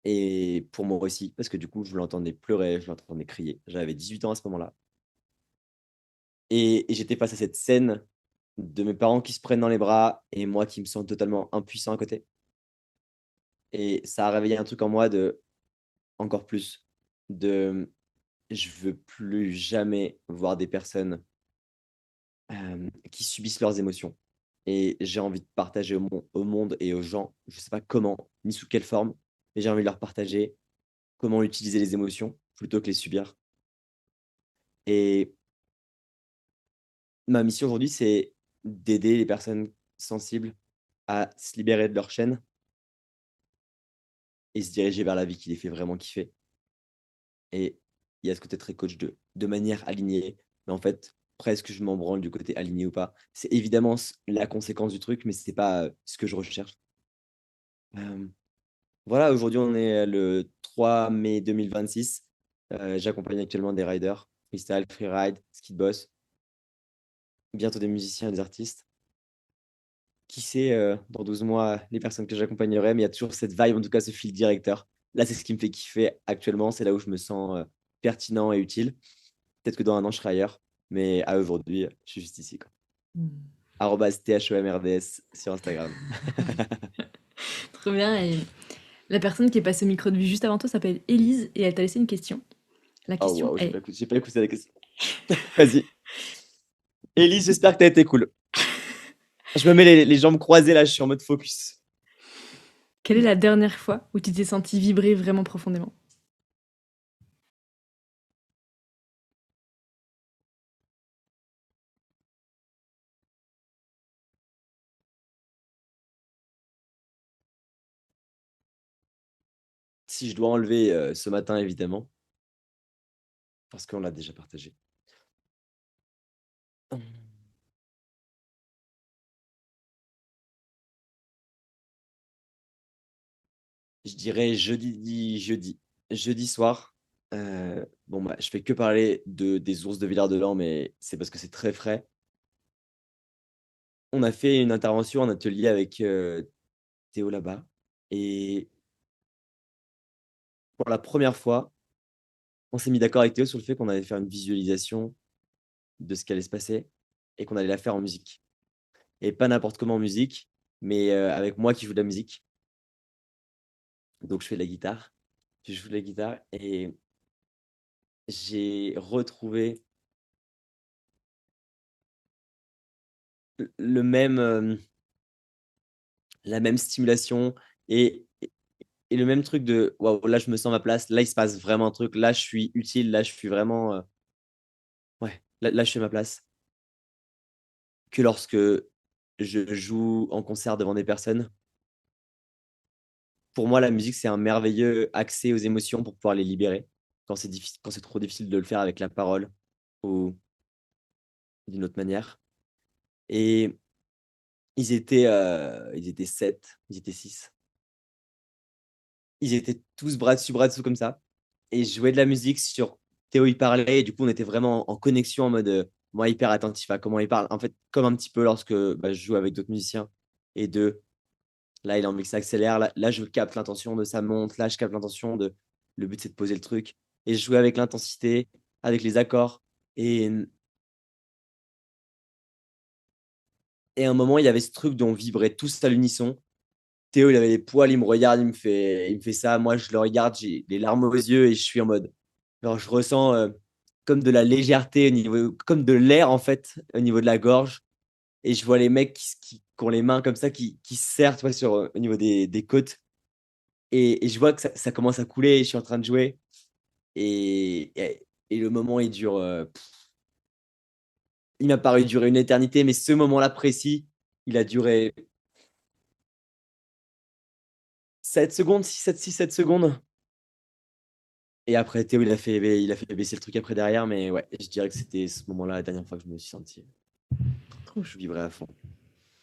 et pour moi aussi, parce que du coup, je l'entendais pleurer, je l'entendais crier. J'avais 18 ans à ce moment-là. Et j'étais face à cette scène de mes parents qui se prennent dans les bras et moi qui me sens totalement impuissant à côté. Et ça a réveillé un truc en moi de encore plus de je veux plus jamais voir des personnes qui subissent leurs émotions. Et j'ai envie de partager au monde et aux gens, je sais pas comment, ni sous quelle forme, mais j'ai envie de leur partager comment utiliser les émotions plutôt que les subir. Et ma mission aujourd'hui, c'est d'aider les personnes sensibles à se libérer de leur chaîne et se diriger vers la vie qui les fait vraiment kiffer. Et il y a ce côté très coach de manière alignée. Mais en fait, presque je m'en branle du côté aligné ou pas. C'est évidemment la conséquence du truc, mais c'est pas ce que je recherche. Euh, voilà, aujourd'hui, on est le 3 mai 2026. J'accompagne actuellement des riders, freestyle, freeride, ski de boss, bientôt des musiciens et des artistes. Qui sait, dans 12 mois, les personnes que j'accompagnerai, mais il y a toujours cette vibe, en tout cas ce fil directeur. Là, c'est ce qui me fait kiffer actuellement, c'est là où je me sens pertinent et utile. Peut-être que dans un an, je serai ailleurs, mais à aujourd'hui, je suis juste ici, quoi. Arrobase @thomrds sur Instagram. Trop bien. Et la personne qui est passée au micro de vue juste avant toi s'appelle Élise et elle t'a laissé une question. La Oh question waouh, est j'ai pas écouté la question. Vas-y. Elise, j'espère que t'as été cool. Je me mets les jambes croisées là, je suis en mode focus. quelle est la dernière fois où tu t'es senti vibrer vraiment profondément? Si je dois enlever ce matin, évidemment, parce qu'on l'a déjà partagé. Je dirais jeudi soir. Bon, bah, je fais que parler des ours de Villard-de-Lans, mais c'est parce que c'est très frais. On a fait une intervention en atelier avec Théo là-bas. Et pour la première fois, on s'est mis d'accord avec Théo sur le fait qu'on allait faire une visualisation de ce qui allait se passer et qu'on allait la faire en musique. Et pas n'importe comment en musique, mais avec moi qui joue de la musique. Donc je fais de la guitare. Je joue de la guitare et j'ai retrouvé le même, la même stimulation et le même truc de waouh, là je me sens à ma place, là il se passe vraiment un truc, là je suis utile, là je suis vraiment ouais, là je fais ma place. Que lorsque je joue en concert devant des personnes, pour moi la musique c'est un merveilleux accès aux émotions pour pouvoir les libérer quand c'est trop difficile de le faire avec la parole ou d'une autre manière. Et ils étaient 7, ils étaient 6. Ils étaient tous bras dessus comme ça. Et je jouais de la musique sur Théo, il parlait. Et du coup, on était vraiment en connexion en mode, moi, hyper attentif à comment il parle. En fait, comme un petit peu lorsque bah, je joue avec d'autres musiciens. Et là, il a envie que ça accélère. Là, je capte l'intention de ça monte. Là, je capte l'intention de. Le but, c'est de poser le truc. Et je jouais avec l'intensité, avec les accords. Et à un moment, il y avait ce truc dont on vibrait tous à l'unisson. Théo, il avait les poils, il me regarde, il me fait ça. Moi, je le regarde, j'ai les larmes aux yeux et je suis en mode. Genre, je ressens comme de la légèreté au niveau, comme de l'air en fait, au niveau de la gorge. Et je vois les mecs qui ont les mains comme ça, qui se serrent, tu vois, au niveau des côtes. Et je vois que ça commence à couler et je suis en train de jouer. Et le moment, il dure. Il m'a paru durer une éternité, mais ce moment-là précis, il a duré 7 secondes, 7 secondes. Et après, Théo, il a fait baisser le truc après derrière, mais ouais, je dirais que c'était ce moment-là la dernière fois que je me suis senti. Trop Je chou. vibrais à fond.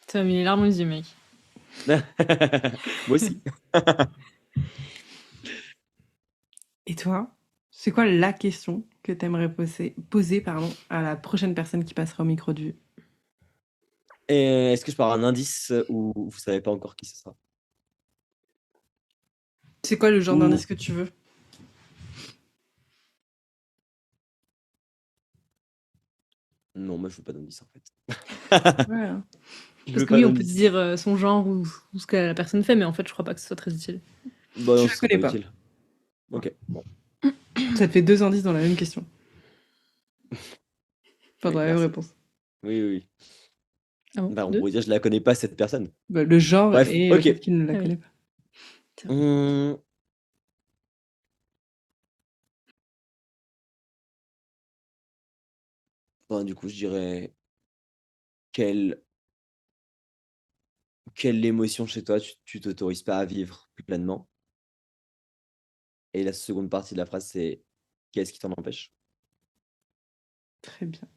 Ça m'a mis les larmes aux yeux, mec. Moi aussi. Et toi, c'est quoi la question que tu aimerais poser pardon, à la prochaine personne qui passera au micro de vue? Et est-ce que je pars un indice ou vous savez pas encore qui ce sera? C'est quoi le genre Ouh. d'indice que tu veux? Non, moi je veux pas d'indice en fait. Ouais, hein. Je Parce veux que pas oui, on peut d'indice. dire son genre ou ce que la personne fait, mais en fait, je crois pas que ce soit très utile. Bah Je non, la ce serait connais pas pas. utile. Ok, bon. Ça te fait 2 indices dans la même question. Enfin, Oui, dans la même merci. réponse. Oui, oui, oui. Ah bon? Bah, on 2? pourrait dire je la connais pas cette personne. Bah, le genre Bref, et le ok. fait qu'il ne la Ah oui. connaît pas. Hum, Bon, du coup, je dirais quelle, quelle émotion chez toi tu t'autorises pas à vivre plus pleinement? Et la seconde partie de la phrase, c'est qu'est-ce qui t'en empêche? Très bien.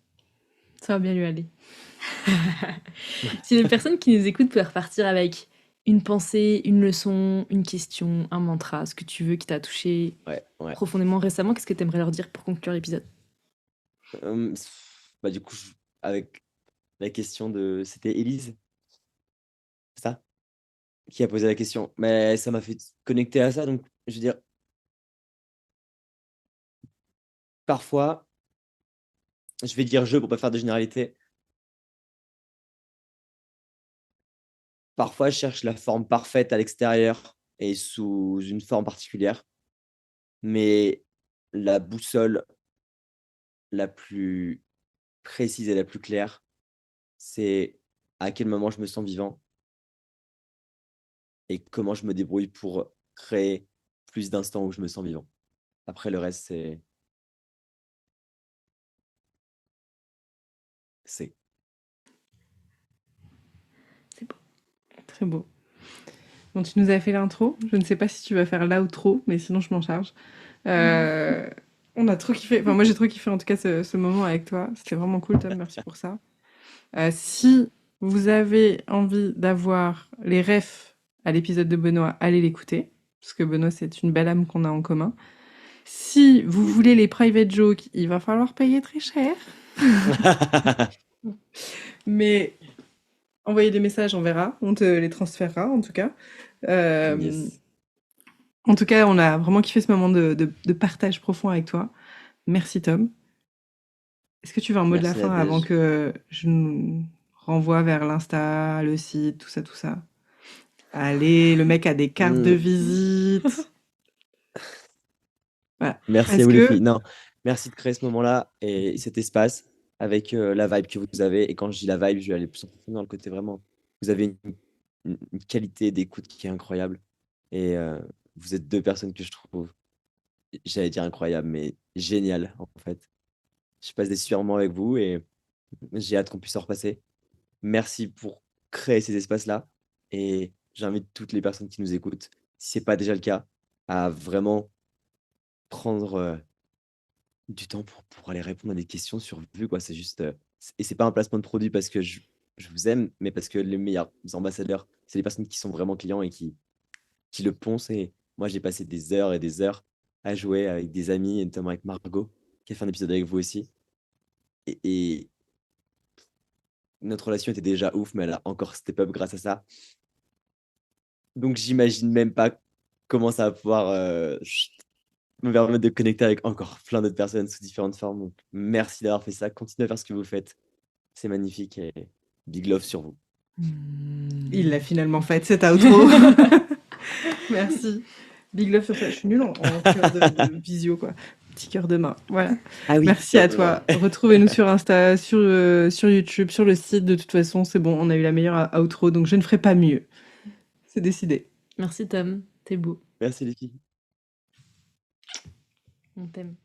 Ça va bien lui aller. Si les personnes qui nous écoutent peuvent repartir avec une pensée, une leçon, une question, un mantra, ce que tu veux qui t'a touché Ouais, ouais. profondément récemment, qu'est-ce que tu aimerais leur dire pour conclure l'épisode? Bah, du coup, avec la question de. C'était Élise, c'est ça? Qui a posé la question. Mais ça m'a fait connecter à ça. Donc, je veux dire, parfois, je vais dire je pour pas faire de généralité. Parfois, je cherche la forme parfaite à l'extérieur et sous une forme particulière. Mais la boussole la plus précise et la plus claire, c'est à quel moment je me sens vivant et comment je me débrouille pour créer plus d'instants où je me sens vivant. Après, le reste, c'est. C'est beau. Très beau. Bon, tu nous as fait l'intro. Je ne sais pas si tu vas faire l'outro, mais sinon je m'en charge. On a trop kiffé. Enfin, moi j'ai trop kiffé en tout cas ce moment avec toi. C'était vraiment cool, Tom. Merci pour ça. Si vous avez envie d'avoir les refs à l'épisode de Benoît, allez l'écouter. Parce que Benoît, c'est une belle âme qu'on a en commun. Si vous voulez les private jokes, il va falloir payer très cher. Mais envoyez des messages, on verra. On te les transférera en tout cas. Yes. En tout cas, on a vraiment kiffé ce moment de partage profond avec toi. Merci Tom. Est-ce que tu veux un mot de la Merci fin avant Nadège. que je nous renvoie vers l'Insta, le site, tout ça, tout ça? Allez, le mec a des cartes de Mmh. visite. Voilà. Merci à Est-ce vous les que filles. Non, merci de créer ce moment-là et cet espace avec la vibe que vous avez. Et quand je dis la vibe, je vais aller plus en profondeur dans le côté vraiment. Vous avez une qualité d'écoute qui est incroyable. Et vous êtes deux personnes que je trouve, j'allais dire incroyable, mais génial en fait. Je passe des super moments avec vous et j'ai hâte qu'on puisse en repasser. Merci pour créer ces espaces-là. Et j'invite toutes les personnes qui nous écoutent, si ce n'est pas déjà le cas, à vraiment prendre du temps pour aller répondre à des questions sur Vue, quoi. C'est juste, et c'est pas un placement de produit parce que je vous aime, mais parce que les meilleurs ambassadeurs, c'est les personnes qui sont vraiment clients et qui le poncent. Et moi, j'ai passé des heures et des heures à jouer avec des amis, et notamment avec Margot, qui a fait un épisode avec vous aussi. Et notre relation était déjà ouf, mais elle a encore step up grâce à ça. Donc, j'imagine même pas comment ça va pouvoir me permettre de connecter avec encore plein d'autres personnes sous différentes formes. Donc, merci d'avoir fait ça. Continuez à faire ce que vous faites. C'est magnifique et big love sur vous. il l'a finalement fait, cet outro. Merci. Big love sur toi. Je suis nulle en cœur de visio, quoi. Petit cœur de main. Voilà. Ah oui, Merci à toi. Retrouvez-nous sur Insta, sur YouTube, sur le site. De toute façon, c'est bon, on a eu la meilleure outro, donc je ne ferai pas mieux. C'est décidé. Merci Tom, t'es beau. Merci les filles. On t'aime.